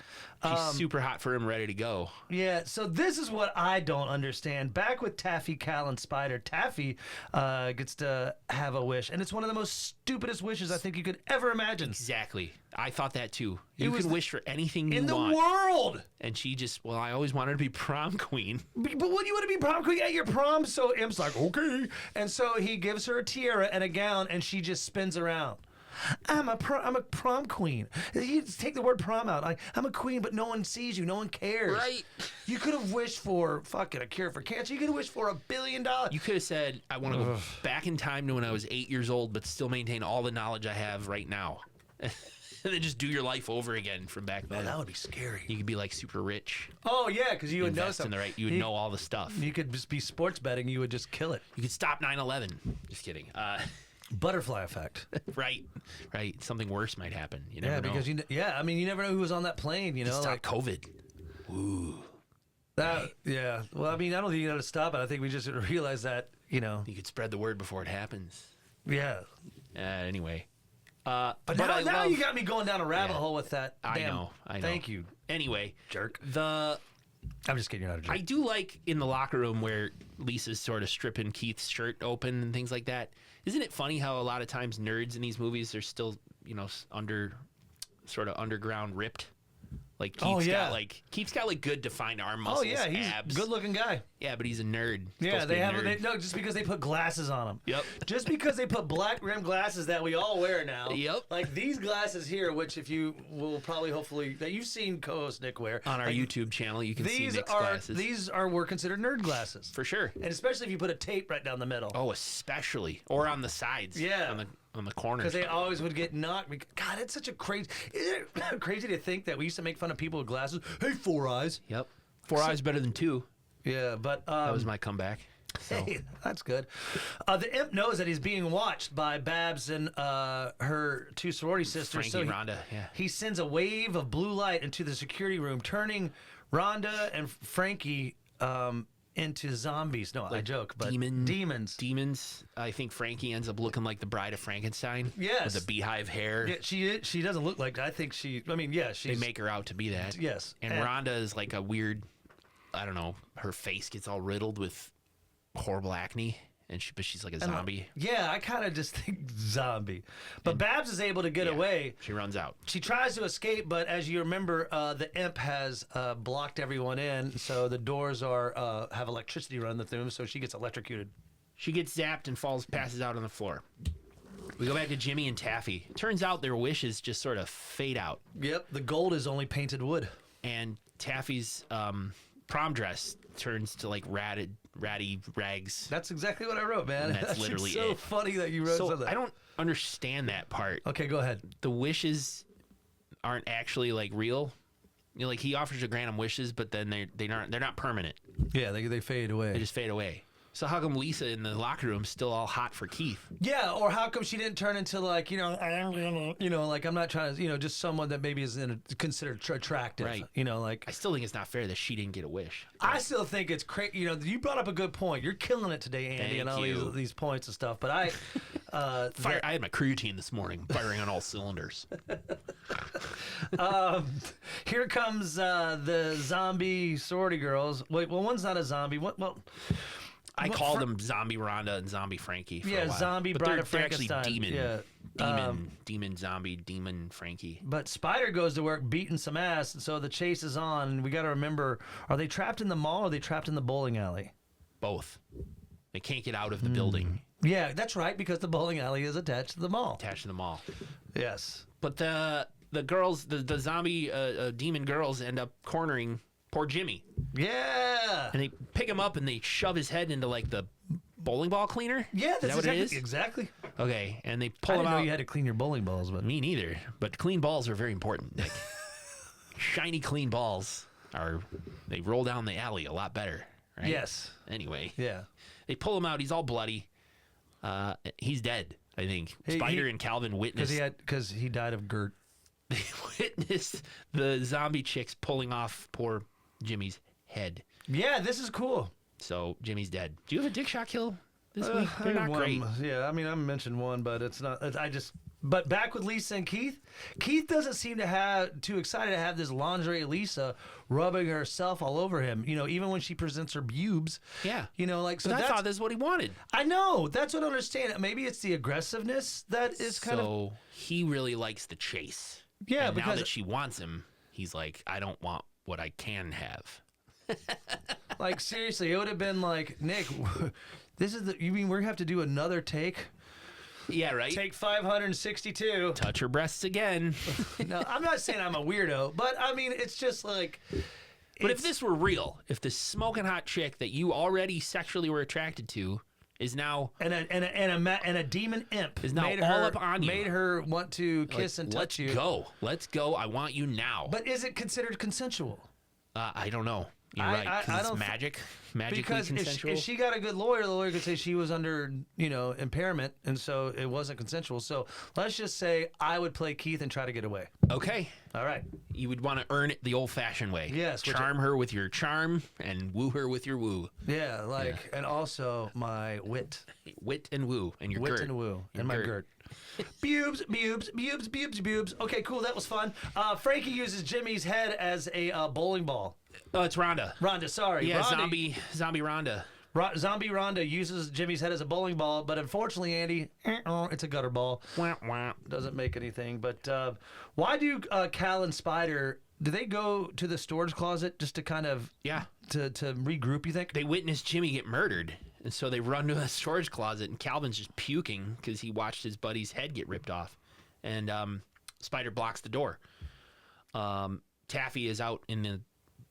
She's super hot for him, ready to go. Yeah. So this is what I don't understand. Back with Taffy, Cal, and Spider, Taffy gets to have a wish, and it's one of the most stupidest wishes I think you could ever imagine. Exactly. I thought that too. You can wish for anything you want in the world. And she just, I always wanted to be prom queen. But what do you want to be prom queen at your prom? So Imp's like, okay. And so he gives her a tiara and a gown, and she just spins around. I'm a prom queen. You take the word prom out. I'm a queen, but no one sees you. No one cares. Right. You could have wished for a cure for cancer. You could have wished for $1 billion. You could have said, I want to go back in time to when I was 8 years old, but still maintain all the knowledge I have right now. And then just do your life over again from back then. Man, that would be scary. You could be like super rich. Oh yeah, because you would know something. You would know all the stuff. You could just be sports betting. You would just kill it. You could stop 9/11. Just kidding. Butterfly effect. Right. Something worse might happen. You never know. Because you never know who was on that plane. Stop COVID. Ooh. Yeah. Well, I mean, I don't think you got to stop it. I think we just realize that you could spread the word before it happens. Yeah. Anyway. But now you got me going down a rabbit hole with that. I know. Thank you. Anyway, jerk. I'm just kidding. You're not a jerk. I do like in the locker room where Lisa's sort of stripping Keith's shirt open and things like that. Isn't it funny how a lot of times nerds in these movies are still, underground ripped? Like Keith's got good defined arm muscles. Oh yeah, he's abs. A good-looking guy. Yeah, but he's a nerd. Yeah, just because they put glasses on him. Yep. Just because they put black rim glasses that we all wear now. Yep. Like these glasses here, which if you will probably hopefully that you've seen co-host Nick wear on our YouTube channel, you can see Nick's glasses. These were considered nerd glasses for sure, and especially if you put a tape right down the middle. Oh, especially or on the sides. Yeah. On the corners. Because they always would get knocked. God, it's such a crazy... Isn't it crazy to think that we used to make fun of people with glasses? Hey, 4 eyes. Yep. 4 eyes better than 2. Yeah, but... that was my comeback. So. Hey, that's good. The imp knows that he's being watched by Babs and her 2 sorority sisters. Frankie and Rhonda, yeah. He sends a wave of blue light into the security room, turning Rhonda and Frankie... into zombies. No, I joke, but demons. Demons. I think Frankie ends up looking like the Bride of Frankenstein. Yes. With the beehive hair. Yeah, she doesn't look like that. I think they make her out to be that. Yes. And Rhonda is like a weird, I don't know, her face gets all riddled with horrible acne. But she's like a zombie. Yeah, I kind of just think zombie. But Babs is able to get away. She runs out. She tries to escape, but as you remember, the imp has blocked everyone in, so the doors have electricity running through them, so she gets electrocuted. She gets zapped and passes out on the floor. We go back to Jimmy and Taffy. Turns out their wishes just sort of fade out. Yep, the gold is only painted wood. And Taffy's prom dress turns to like ratty rags. That's exactly what I wrote, man. And that's literally so funny that you wrote something. I don't understand that part. Okay, go ahead. The wishes aren't actually like real. Like he offers to grant him wishes, but then they're not permanent. Yeah, they fade away. They just fade away. So how come Lisa in the locker room still all hot for Keith? Yeah, or how come she didn't turn into like, like I'm not trying to, just someone that maybe is considered attractive. Right. Like I still think it's not fair that she didn't get a wish. I still think it's crazy. You brought up a good point. You're killing it today, Andy, Thank and all you. these points and stuff. But I I had my crew routine this morning, firing on all cylinders. Here comes the zombie sorority girls. Wait, well, one's not a zombie. I called them Zombie Rhonda and Zombie Frankie for a while. Zombie but Bride of they're actually Frankenstein. demon zombie, demon Frankie. But Spider goes to work beating some ass, and so the chase is on. And we got to remember: are they trapped in the mall or are they trapped in the bowling alley? Both. They can't get out of the building. Yeah, that's right, because the bowling alley is attached to the mall. Attached to the mall. Yes. But the girls, the zombie demon girls, end up cornering poor Jimmy. Yeah. And they pick him up and they shove his head into like the bowling ball cleaner. Yeah, that's is that what it is? Exactly. Okay, and they I pull him didn't know out. you had to clean your bowling balls, but Me neither. But clean balls are very important, Nick. Shiny clean balls they roll down the alley a lot better. Right? yes. Anyway, Yeah. they pull him out. He's all bloody. He's dead, I think. He- Spider he- and Calvin witnessed. Because he died of GERD. They witnessed the zombie chicks pulling off poor Jimmy's head. Yeah, this is cool. So Jimmy's dead. Do you have a dick shot kill this week? They're not great. Yeah, I mean, I mentioned one, but it's not. But back with Lisa and Keith. Keith doesn't seem too excited to have this lingerie Lisa rubbing herself all over him. Even when she presents her pubes. Yeah. So But I thought this is what he wanted. I know. That's what I understand. Maybe it's the aggressiveness that is kind of. So he really likes the chase. Yeah, and now because that she wants him, he's like, I don't want what I can have. like seriously, it would have been like, Nick, this is you mean we're gonna have to do another take? Yeah, right? Take 562. Touch her breasts again. No, I'm not saying I'm a weirdo, but I mean it's just like. But if this were real, if this smoking hot chick that you already sexually were attracted to is now and a demon imp Is now made all her, up on you. made her want to kiss and touch you. Let's go. I want you now. But is it considered consensual? I don't know. You're I- right. I 'Cause it's don't magically Because consensual. if she got a good lawyer, the lawyer could say she was under, impairment, and so it wasn't consensual. So let's just say I would play Keith and try to get away. Okay. All right. You would want to earn it the old-fashioned way. Yes, which Charm her with your charm and woo her with your woo. Yeah, and also my wit. Wit and woo and your Wit girt. and woo. Your And my girt. girt. Bubes, bubes, bubes, bubes, bubes. Okay, cool. That was fun. Frankie uses Jimmy's head as a bowling ball. Oh, it's Rhonda. Rhonda, sorry. Yeah, Rhonda, zombie Rhonda. Zombie Rhonda uses Jimmy's head as a bowling ball, but unfortunately, Andy, it's a gutter ball. Wah, wah. Doesn't make anything. But why do Cal and Spider, do they go to the storage closet just to kind of, Yeah. to regroup, you think? They witnessed Jimmy get murdered, and so they run to a storage closet, and Calvin's just puking because he watched his buddy's head get ripped off. And Spider blocks the door. Taffy is out in the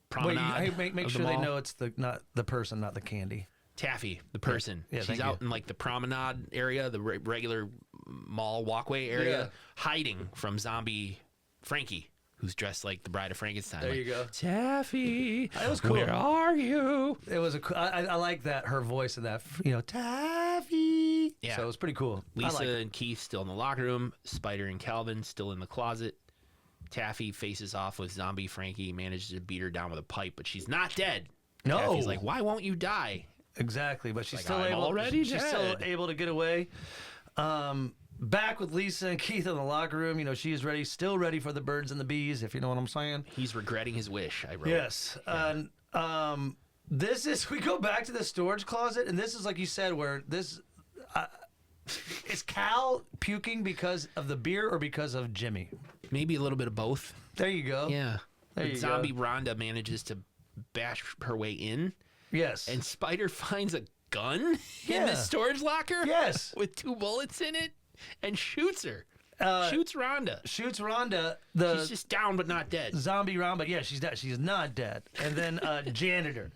promenade. Wait, make of the sure they mall. know it's not the person, not the candy. Taffy, the person. Yeah, She's thank out you. in like the promenade area, the regular mall walkway area, Yeah. hiding from zombie Frankie, who's dressed like the Bride of Frankenstein. There like, you go. Taffy, That was cool. where are you? It was I like that, her voice in that, Taffy. Yeah. So it was pretty cool. I Lisa liked it. and Keith still in the locker room. Spider and Calvin still in the closet. Taffy faces off with zombie Frankie, manages to beat her down with a pipe, but she's not dead. No. Taffy's like, why won't you die? Exactly, but she's Like, still I'm able. already she's still dead. able to get away. Back with Lisa and Keith in the locker room. She's ready, still ready for the birds and the bees, if you know what I'm saying. He's regretting his wish, I wrote. Yes. This is, we go back to the storage closet, and this is like you said, where this is Cal puking because of the beer or because of Jimmy? Maybe a little bit of both. There you go. Yeah. There But you zombie go. Rhonda manages to bash her way in, Yes. and Spider finds a gun in Yeah. the storage locker. Yes. With 2 bullets in it, and shoots her. Shoots Rhonda. Shoots Rhonda, She's just down but not dead. zombie Rhonda. Yeah, she's dead. She's not dead. And then janitor.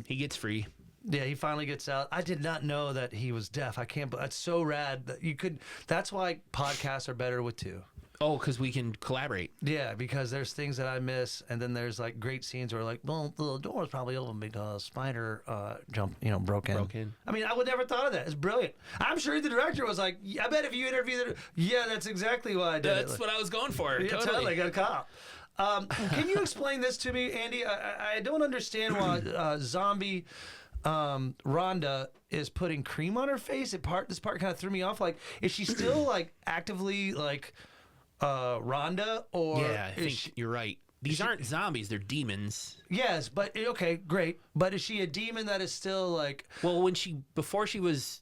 He gets free. Yeah, he finally gets out. I did not know that he was deaf. I can't. That's so rad that you could. That's why podcasts are better with 2. Oh, because we can collaborate. Yeah, because there's things that I miss, and then there's like great scenes where like, well, the door was probably open because spider broke in. I mean, I would never thought of that. It's brilliant. I'm sure the director was like, I bet if you interview yeah, that's exactly why I did it. That's what I was going for. Yeah, totally. Got a cop. Can you explain this to me, Andy? I don't understand why zombie Rhonda is putting cream on her face. This part kind of threw me off. Like, is she still like actively like Rhonda, or Yeah, I think you're right. These aren't zombies; they're demons. Yes, but okay, great. But is she a demon that is still like? Well, before she was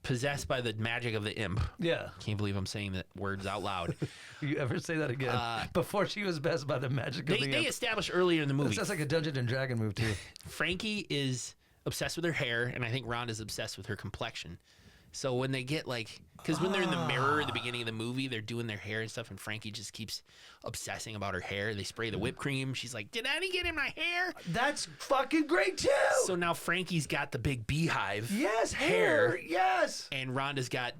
possessed by the magic of the imp. Yeah. Can't believe I'm saying that words out loud. You ever say that again? Before she was possessed by the magic of the imp. They established earlier in the movie. That sounds like a Dungeons and Dragon move too. Frankie is obsessed with her hair, and I think Rhonda's obsessed with her complexion. So when they get like, because when they're in the mirror at the beginning of the movie, they're doing their hair and stuff, and Frankie just keeps obsessing about her hair. They spray the whipped cream. She's like, "Did Annie get in my hair?" That's fucking great too. So now Frankie's got the big beehive. Yes, hair. Yes. And Rhonda's got,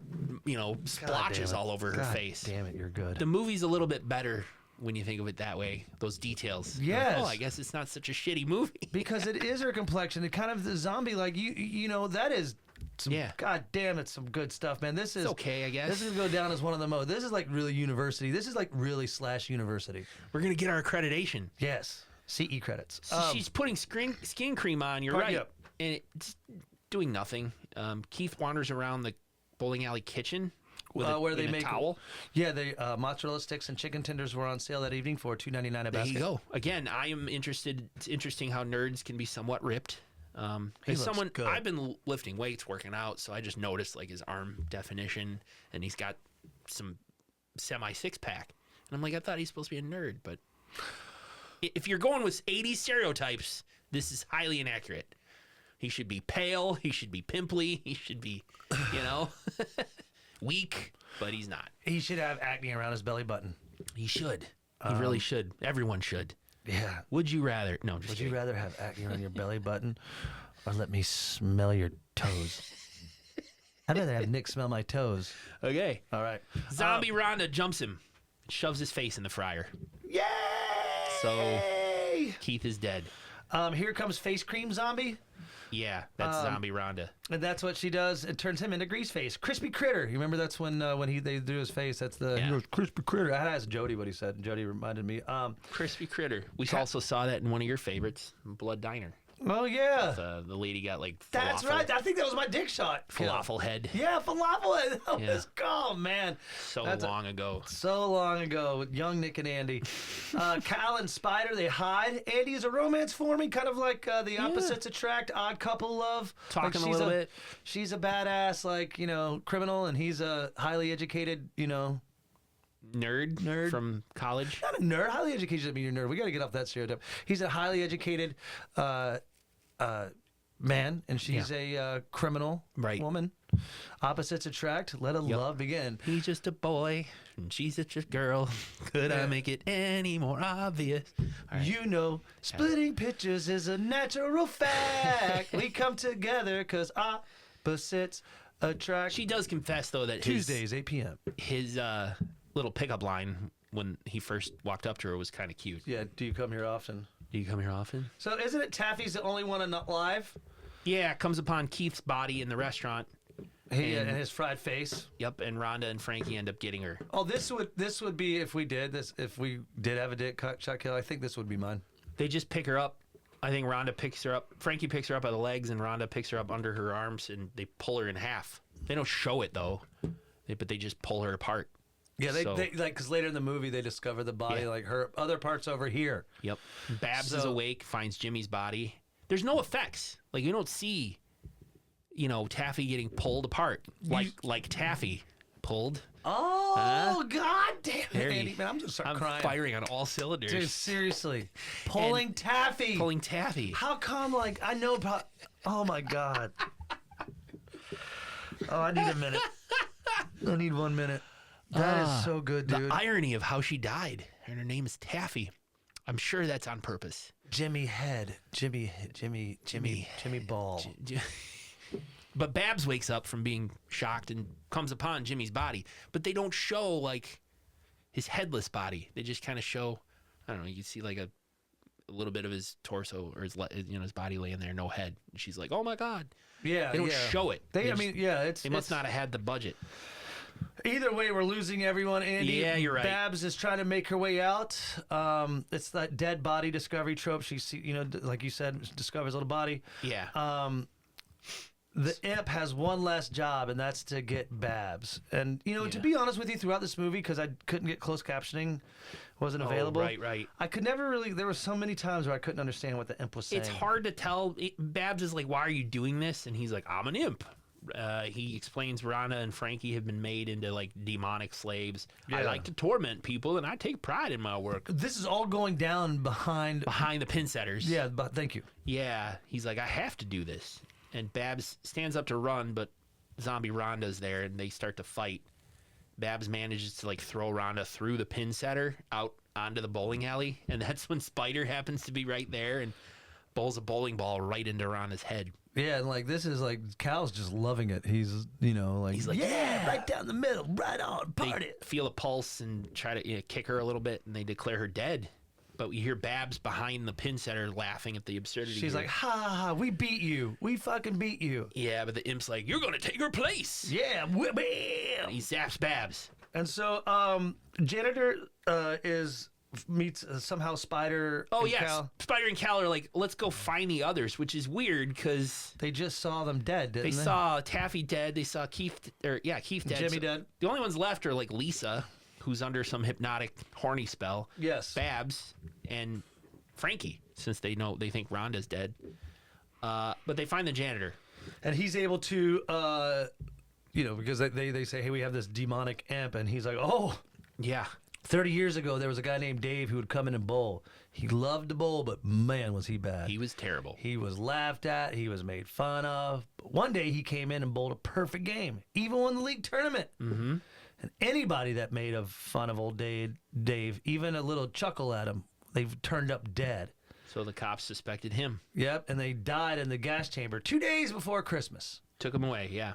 splotches all over her face. Damn it, you're good. The movie's a little bit better when you think of it that way. Those details. Yes. Oh, I guess it's not such a shitty movie. Because it is her complexion. It kind of the zombie, like that is. Yeah. God damn, it's some good stuff, man. This is okay, I guess. This is gonna go down as one of the most. This is like really university. This is like really /university. We're gonna get our accreditation. Yes, CE credits. She's putting skin cream on. You're right, and it's doing nothing. Keith wanders around the bowling alley kitchen with where they make a towel. Yeah, the mozzarella sticks and chicken tenders were on sale that evening for $2.99 a basket. There you go. Again, I am interested. It's interesting how nerds can be somewhat ripped. As someone, good. I've been lifting weights, working out, so I just noticed like his arm definition, and he's got some semi six pack, and I'm like, I thought he's supposed to be a nerd, but if you're going with 80s stereotypes, this is highly inaccurate. He should be pale, he should be pimply, he should be, weak, but he's not. He should have acne around his belly button. He should. He really should. Everyone should. Yeah. Would you rather? No, just Would kidding. you rather have acne on your belly button or let me smell your toes? I'd rather have Nick smell my toes. Okay. All right. Zombie Rhonda jumps him, shoves his face in the fryer. Yay! So Keith is dead. Here comes face cream zombie. Yeah, that's Zombie Rhonda. And that's what she does. It turns him into grease face. Crispy critter. You remember that's when they do his face. That's the he goes, crispy critter. I asked Jody what he said. And Jody reminded me. Crispy critter. We also saw that in one of your favorites, Blood Diner. Oh yeah. The lady got like falafel. That's right. I think that was my dick shot. Falafel head. Yeah, falafel head. That was, oh man. That's long ago. So long ago with young Nick and Andy. Cal and Spider, they hide. Andy, is a romance forming, kind of like the opposites attract, odd couple love. Talking like a little bit. She's a badass, criminal, and he's a highly educated, Nerd from college. Not a nerd. Highly educated doesn't mean you're a nerd. We got to get off that stereotype. He's a highly educated man, and she's a criminal woman. Opposites attract. Let a love begin. He's just a boy, and she's just a girl. Could I make it any more obvious? Right. Splitting pictures is a natural fact. We come together because opposites attract. She does confess, though, that Tuesdays, 8 p.m. His little pickup line when he first walked up to her was kind of cute. Yeah, do you come here often? Do you come here often? So isn't it Taffy's the only one alive? Yeah, comes upon Keith's body in the restaurant. And his fried face. Yep, and Rhonda and Frankie end up getting her. Oh, this would be if we did have a dick shot kill. I think this would be mine. They just pick her up. I think Rhonda picks her up. Frankie picks her up by the legs, and Rhonda picks her up under her arms, and they pull her in half. They don't show it though, but they just pull her apart. Yeah, they because later in the movie they discover the body, like her other parts over here. Yep. Babs is awake, finds Jimmy's body. There's no effects. Like you don't see, Taffy getting pulled apart like Taffy pulled. Oh God damn it, Andy, man! I'm just start crying. I'm firing on all cylinders. Dude, seriously, pulling Taffy. Pulling Taffy. How come? Like I know about. Oh my God. Oh, I need a minute. I need 1 minute. That is so good, dude. The irony of how she died, and her name is Taffy. I'm sure that's on purpose. Jimmy Ball. But Babs wakes up from being shocked and comes upon Jimmy's body, but they don't show his headless body. They just kind of show, I don't know, you can see like a little bit of his torso or his body laying there, no head. And she's like, oh my God. Yeah, They don't show it. They must not have had the budget. Either way, we're losing everyone, Andy. Yeah, you're right. Babs is trying to make her way out. It's that dead body discovery trope. She, like you said, discovers a little body. Yeah. The imp has one last job, and that's to get Babs. And, to be honest with you, throughout this movie, because I couldn't get closed captioning, wasn't available. Right. I could never really, there were so many times where I couldn't understand what the imp was saying. It's hard to tell. Babs is like, why are you doing this? And he's like, I'm an imp. He explains Rhonda and Frankie have been made into like demonic slaves. Yeah. I like to torment people, and I take pride in my work. This is all going down behind the pin setters. Yeah, but thank you. Yeah, he's like, I have to do this. And Babs stands up to run, but zombie Rhonda's there, and they start to fight. Babs manages to like throw Rhonda through the pin setter out onto the bowling alley, and that's when Spider happens to be right there and bowls a bowling ball right into Rhonda's head. Yeah, and like this is like Cal's just loving it. He's like yeah, right down the middle, right on, party. They feel a pulse and try to kick her a little bit, and they declare her dead. But we hear Babs behind the pin setter laughing at the absurdity. She's like, ha, ha, ha, we beat you. We fucking beat you. Yeah, but the imp's like, you're going to take her place. Yeah, bam. He zaps Babs. And so Janitor meets somehow Spider and Cal. Spider and Cal are like, let's go find the others, which is weird because they just saw them dead, didn't they? They saw Taffy dead. They saw Keith dead. Jimmy dead. The only ones left are like Lisa, who's under some hypnotic horny spell. Yes. Babs and Frankie, since they think Rhonda's dead. But they find the janitor. And he's able to, because they say, hey, we have this demonic imp. And he's like, oh. Yeah. 30 years ago, there was a guy named Dave who would come in and bowl. He loved to bowl, but man, was he bad. He was terrible. He was laughed at. He was made fun of. But one day, he came in and bowled a perfect game, even won the league tournament. Mm-hmm. And anybody that made fun of old Dave, even a little chuckle at him, they've turned up dead. So the cops suspected him. Yep, and they died in the gas chamber 2 days before Christmas. Took him away, yeah.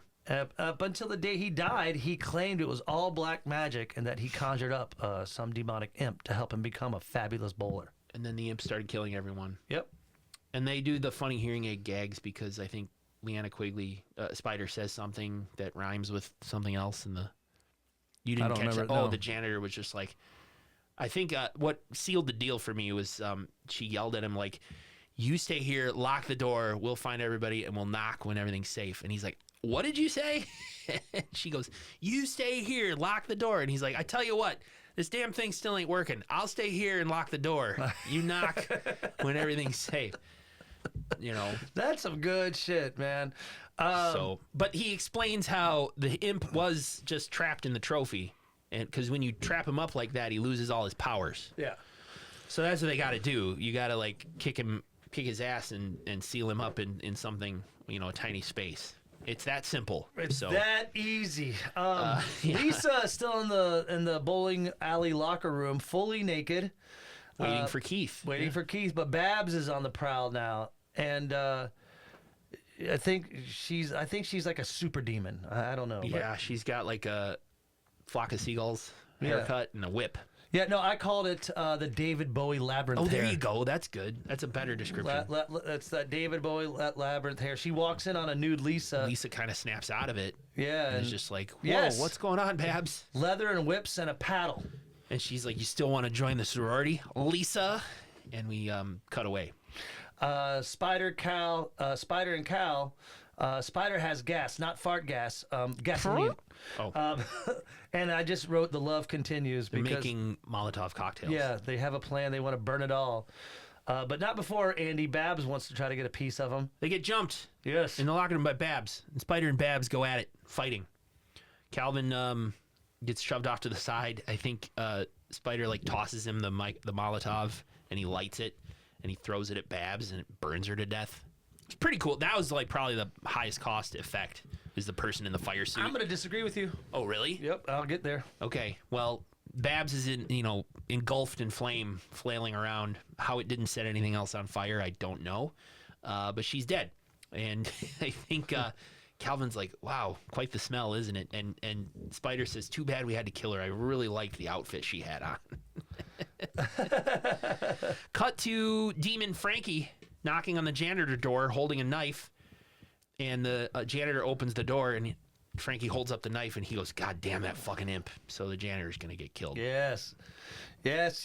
Up until the day he died, he claimed it was all black magic and that he conjured up some demonic imp to help him become a fabulous bowler. And then the imp started killing everyone. Yep. And they do the funny hearing aid gags because I think Leanna Quigley, Spider, says something that rhymes with something else in the... You didn't catch that? No. Oh, the janitor was just like... I think what sealed the deal for me was she yelled at him like, you stay here, lock the door, we'll find everybody, and we'll knock when everything's safe. And he's like, what did you say? She goes, you stay here, lock the door. And he's like, I tell you what, this damn thing still ain't working. I'll stay here and lock the door. You knock when everything's safe. That's some good shit, man. But he explains how the imp was just trapped in the trophy. And because when you trap him up like that, he loses all his powers. Yeah. So that's what they got to do. You got to like kick his ass and seal him up in something, a tiny space. It's that simple. It's so, that easy. yeah. Lisa is still in the bowling alley locker room, fully naked, waiting for Keith. For Keith. But Babs is on the prowl now, and I think she's like a super demon. I don't know. Yeah, she's got like a flock of seagulls haircut and a whip. Yeah, no, I called it the David Bowie labyrinth hair. Oh, there you go. That's good. That's a better description. That's that David Bowie labyrinth hair. She walks in on a nude Lisa. Lisa kind of snaps out of it. Yeah. And is just like, whoa, what's going on, Babs? Leather and whips and a paddle. And she's like, you still want to join the sorority, Lisa? And we cut away. Spider and Cal. Spider has gas, not fart gas. Gasoline. Oh. And I just wrote the love continues They're because making Molotov cocktails. Yeah, they have a plan. They want to burn it all. But not before Andy Babs wants to try to get a piece of them. They get jumped. Yes. In the locker room by Babs. And Spider and Babs go at it, fighting. Calvin gets shoved off to the side. I think Spider like tosses him the Molotov and he lights it and he throws it at Babs and it burns her to death. It's pretty cool. That was like probably the highest cost effect is the person in the fire suit. I'm going to disagree with you. Oh, really? Yep, I'll get there. Okay. Well, Babs is engulfed in flame, flailing around. How it didn't set anything else on fire, I don't know. But she's dead. And I think Calvin's like, wow, quite the smell, isn't it? And Spider says, too bad we had to kill her. I really liked the outfit she had on. Cut to Demon Frankie knocking on the janitor door, holding a knife. And the janitor opens the door, and Frankie holds up the knife, and he goes, God damn that fucking imp. So the janitor's going to get killed. Yes. There's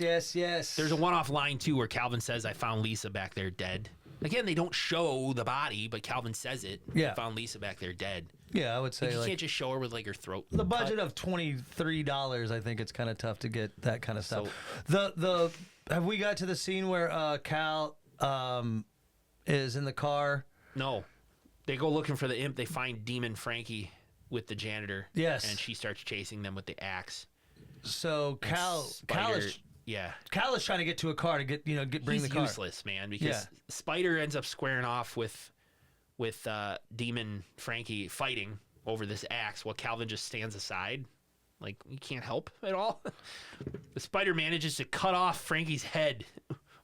a one-off line, too, where Calvin says, I found Lisa back there dead. Again, they don't show the body, but Calvin says it. Yeah. I found Lisa back there dead. Yeah, I would say you can't just show her with like her throat. The budget of $23, I think it's kind of tough to get that kind of stuff. So, have we got to the scene where Cal is in the car? No. They go looking for the imp. They find Demon Frankie with the janitor. Yes. And she starts chasing them with the axe. So Cal is trying to get to a car to bring the car. He's useless, man, because Spider ends up squaring off with Demon Frankie fighting over this axe while Calvin just stands aside. Like, you can't help at all. The Spider manages to cut off Frankie's head,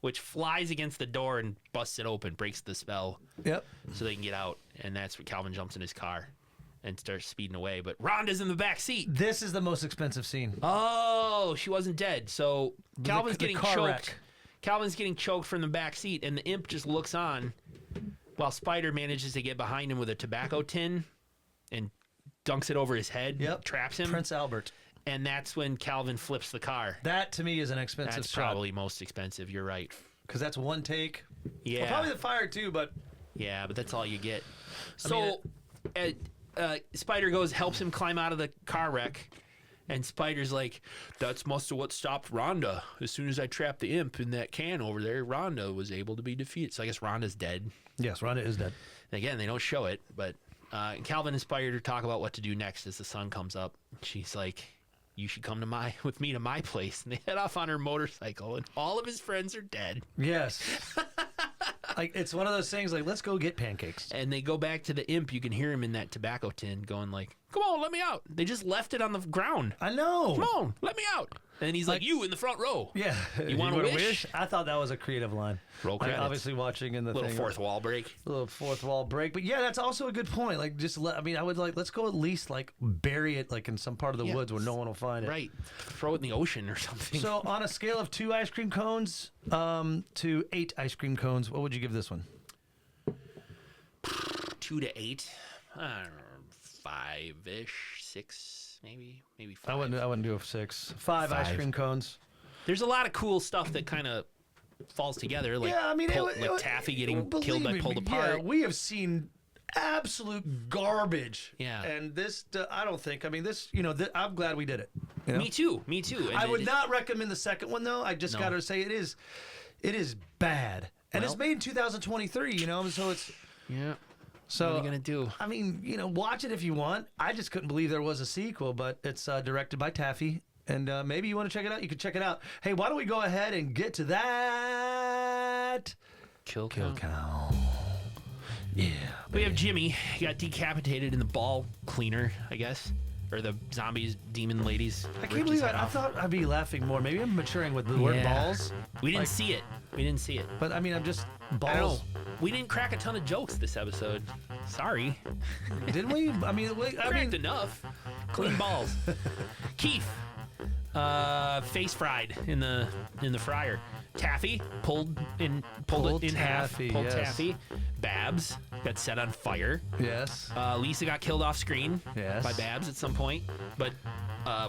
which flies against the door and busts it open, breaks the spell. Yep. So they can get out, and that's when Calvin jumps in his car and starts speeding away. But Rhonda's in the back seat. This is the most expensive scene. Oh, she wasn't dead. So Calvin's getting choked. Wreck. Calvin's getting choked from the back seat, and the imp just looks on while Spider manages to get behind him with a tobacco tin and dunks it over his head. Yep. Traps him. Prince Albert. And that's when Calvin flips the car. That, to me, is an expensive That's shot. probably most expensive. You're right. Because that's one take. Yeah. Well, probably the fire, too, but... Yeah, but that's all you get. So, Spider helps him climb out of the car wreck, and Spider's like, that's must have what stopped Rhonda. As soon as I trapped the imp in that can over there, Rhonda was able to be defeated. So I guess Rhonda's dead. Yes, Rhonda is dead. Again, they don't show it, but Calvin and Spider talk about what to do next as the sun comes up. She's like, you should come with me to my place. And they head off on her motorcycle, and all of his friends are dead. Yes. Like, it's one of those things, like, let's go get pancakes. And they go back to the imp. You can hear him in that tobacco tin going like, come on, let me out. They just left it on the ground. I know. Come on, let me out. And he's like, you in the front row. Yeah. You want to wish? I thought that was a creative line. Roll credits. Obviously watching in the little thing. fourth wall break. Little fourth wall break. But yeah, that's also a good point. Like, I would like, let's go at least like bury it like in some part of the woods where no one will find it. Right. Throw it in the ocean or something. So on a scale of 2 ice cream cones to 8 ice cream cones, what would you give this one? 2 to 8. I don't know, 5-ish, 6, maybe 5. I wouldn't do a 6. 5 ice cream cones. There's a lot of cool stuff that kind of falls together. Like, like Taffy getting killed by pulled apart. Yeah, we have seen absolute garbage. Yeah. And this, I don't think. I mean, this. I'm glad we did it. You know? Me too. And I would not recommend the second one though. I just got to say it is bad, and it's made in 2023. So it's. Yeah. So what are you gonna do? I mean, watch it if you want. I just couldn't believe there was a sequel, but it's directed by Taffy. And maybe you want to check it out. You can check it out. Hey, why don't we go ahead and get to that? Kill count. Yeah. We have Jimmy. He got decapitated in the ball cleaner, I guess. Or the zombies, demon ladies. I can't believe it. I thought I'd be laughing more. Maybe I'm maturing with the word balls. We didn't see it. But I mean, I'm just balls. I don't know. We didn't crack a ton of jokes this episode. Sorry. Didn't we? I mean, cracked enough. Clean balls. Keith. Face fried in the fryer. Taffy pulled it in half. Pulled Taffy. Babs got set on fire. Yes. Lisa got killed off screen. Yes. By Babs at some point. But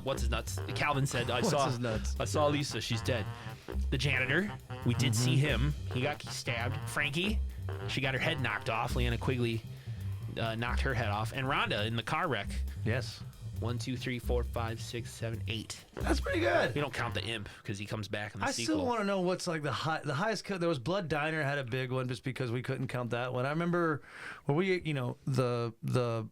what's his nuts? Calvin said, I saw Lisa. She's dead. The janitor, we did see him. He got stabbed. Frankie, she got her head knocked off. Leanna Quigley knocked her head off. And Rhonda in the car wreck. Yes. 1, 2, 3, 4, 5, 6, 7, 8. That's pretty good. We don't count the imp because he comes back in the sequel. I still want to know what's like the highest. There was Blood Diner had a big one just because we couldn't count that one. I remember when we, the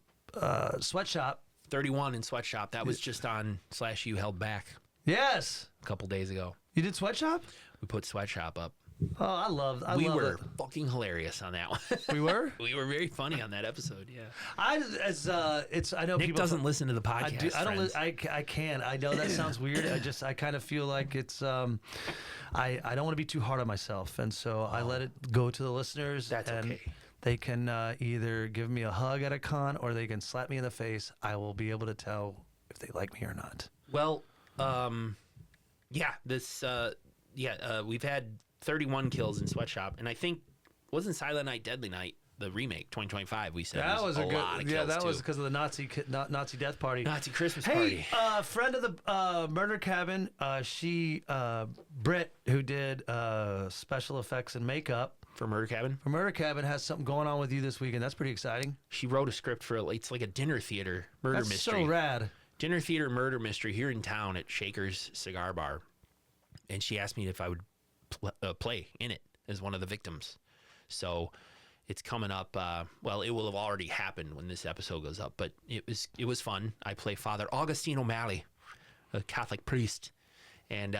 sweatshop. 31 in Sweatshop. That was just on SlashU held back. Yes. A couple days ago. You did Sweatshop? We put Sweatshop up. Oh, I love we love were it. fucking hilarious on that one. We were? We were very funny on that episode, yeah. I know Nick people doesn't listen to the podcast. I can. I know that sounds weird. I kind of feel like it's I don't want to be too hard on myself, and so I let it go to the listeners. That's okay. they can either give me a hug at a con or they can slap me in the face. I will be able to tell if they like me or not. Well, we've had 31 kills in Sweatshop, and I think wasn't Silent Night, Deadly Night the remake 2025? We said That was a good. lot of Yeah, kills, that was too. because of the Nazi death party. Nazi Christmas Hey, party. friend of the Murder Cabin, Britt, who did special effects and makeup For Murder Cabin, for Murder Cabin, has something going on with you this weekend. That's pretty exciting. she wrote a script for it's like a dinner theater murder That's mystery. so rad. Dinner theater murder mystery here in town at Shaker's Cigar Bar, and she asked me if I would play in it as one of the victims. So it's coming up. Well, it will have already happened when this episode goes up, but it was fun. I play Father Augustine O'Malley, a Catholic priest, and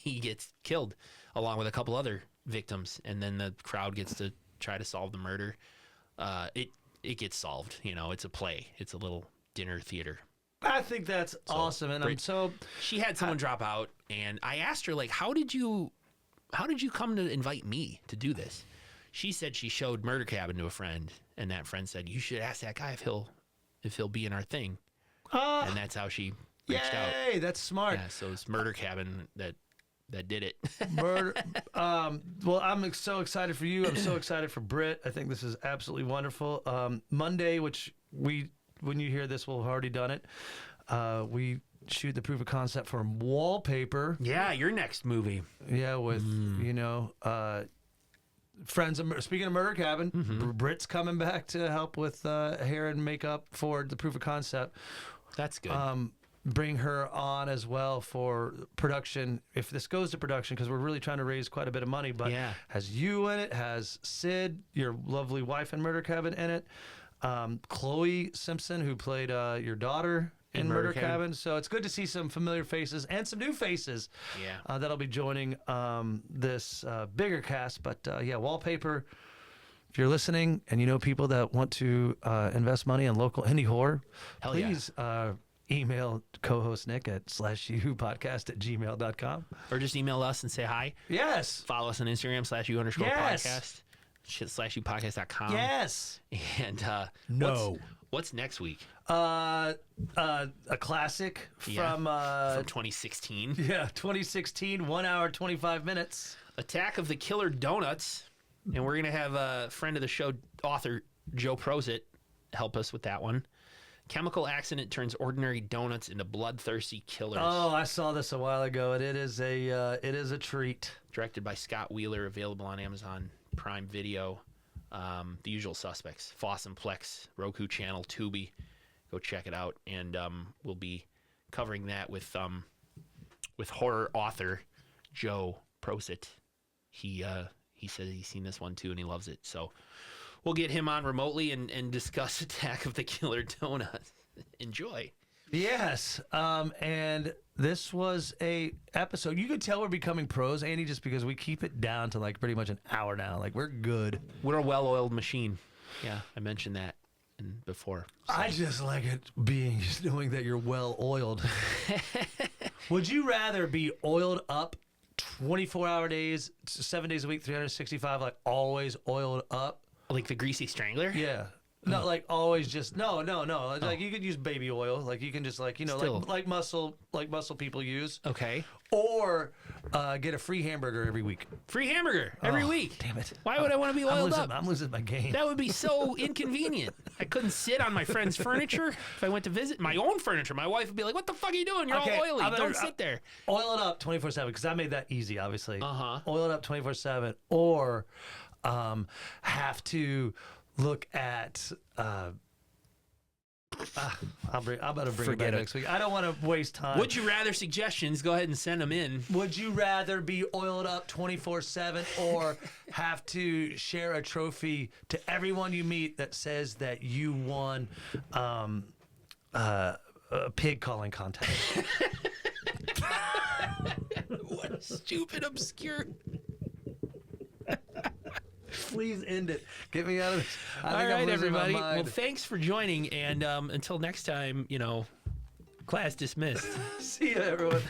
he gets killed along with a couple other victims, and then the crowd gets to try to solve the murder. It gets solved. You know, it's a play. It's a little dinner theater. I think that's awesome, and I'm so. She had someone drop out, and I asked her, like, how did you come to invite me to do this? She said she showed Murder Cabin to a friend, and that friend said, you should ask that guy if he'll be in our thing. And that's how she reached out. Yay, that's smart. Yeah, so it's Murder Cabin that did it. Murder. Well, I'm so excited for you. I'm so excited for Britt. I think this is absolutely wonderful. Monday, which when you hear this, we'll have already done it. We shoot the proof of concept for Wallpaper. Yeah, your next movie. Yeah, with friends. Speaking of Murder Cabin, Britt's coming back to help with hair and makeup for the proof of concept. That's good. Bring her on as well for production if this goes to production, because we're really trying to raise quite a bit of money. But Yeah. has you in it, has Sid, your lovely wife in Murder Cabin, in it, Chloe Simpson, who played your daughter in Murder Cabin. So it's good to see some familiar faces and some new faces that'll be joining this bigger cast. But yeah, Wallpaper, if you're listening and you know people that want to invest money in local indie horror, Hell yeah. please email co-host Nick at slashupodcast@gmail.com. Or just email us and say hi. Yes. Follow us on Instagram, /U_podcast. Yes. /slashupodcast.com. Yes. And No. what's next week? A classic from 2016. 2016, 1 hour 25 minutes. Attack of the Killer Donuts. And we're going to have a friend of the show, author Joe Prosit, help us with that one. Chemical accident turns ordinary donuts into bloodthirsty killers. Oh, I saw this a while ago, and it is a treat. Directed by Scott Wheeler, available on Amazon Prime Video. The usual suspects: Foss and Plex, Roku Channel, Tubi. Go check it out, and we'll be covering that with horror author Joe Prosit. He said he's seen this one too, and he loves it. So we'll get him on remotely and discuss Attack of the Killer Donuts. Enjoy. Yes, and this was a episode. You could tell we're becoming pros, Andy, just because we keep it down to like pretty much an hour now. Like, we're good. We're a well-oiled machine. Yeah, I mentioned that before. So. I just like it being just knowing that you're well oiled. Would you rather be oiled up 24-hour days, 7 days a week, 365, like always oiled up? Like the Greasy Strangler? Yeah. Not like always just no. Like you could use baby oil, like you can just like Still. like muscle people use, Okay. or get a free hamburger every week. Free hamburger every Oh, week. Damn it! Why would I want to be oiled up? I'm losing my game. That would be so inconvenient. I couldn't sit on my friend's furniture if I went to visit my own furniture. My wife would be like, "What the fuck are you doing? You're Okay, all oily. I'm gonna- Don't sit there." Oil it up 24/7 because I made that easy, obviously. Uh-huh. Oil it up 24/7, or have to look at. I'm going to bring it Forget back it. next week. I don't want to waste time. Would you rather suggestions? Go ahead and send them in. Would you rather be oiled up 24/7 or have to share a trophy to everyone you meet that says that you won a pig calling contest? What a stupid, obscure. Please end it. Get me out of this. I All think I'm right, losing my everybody. Well, mind. thanks for joining, and until next time, class dismissed. See you, everyone.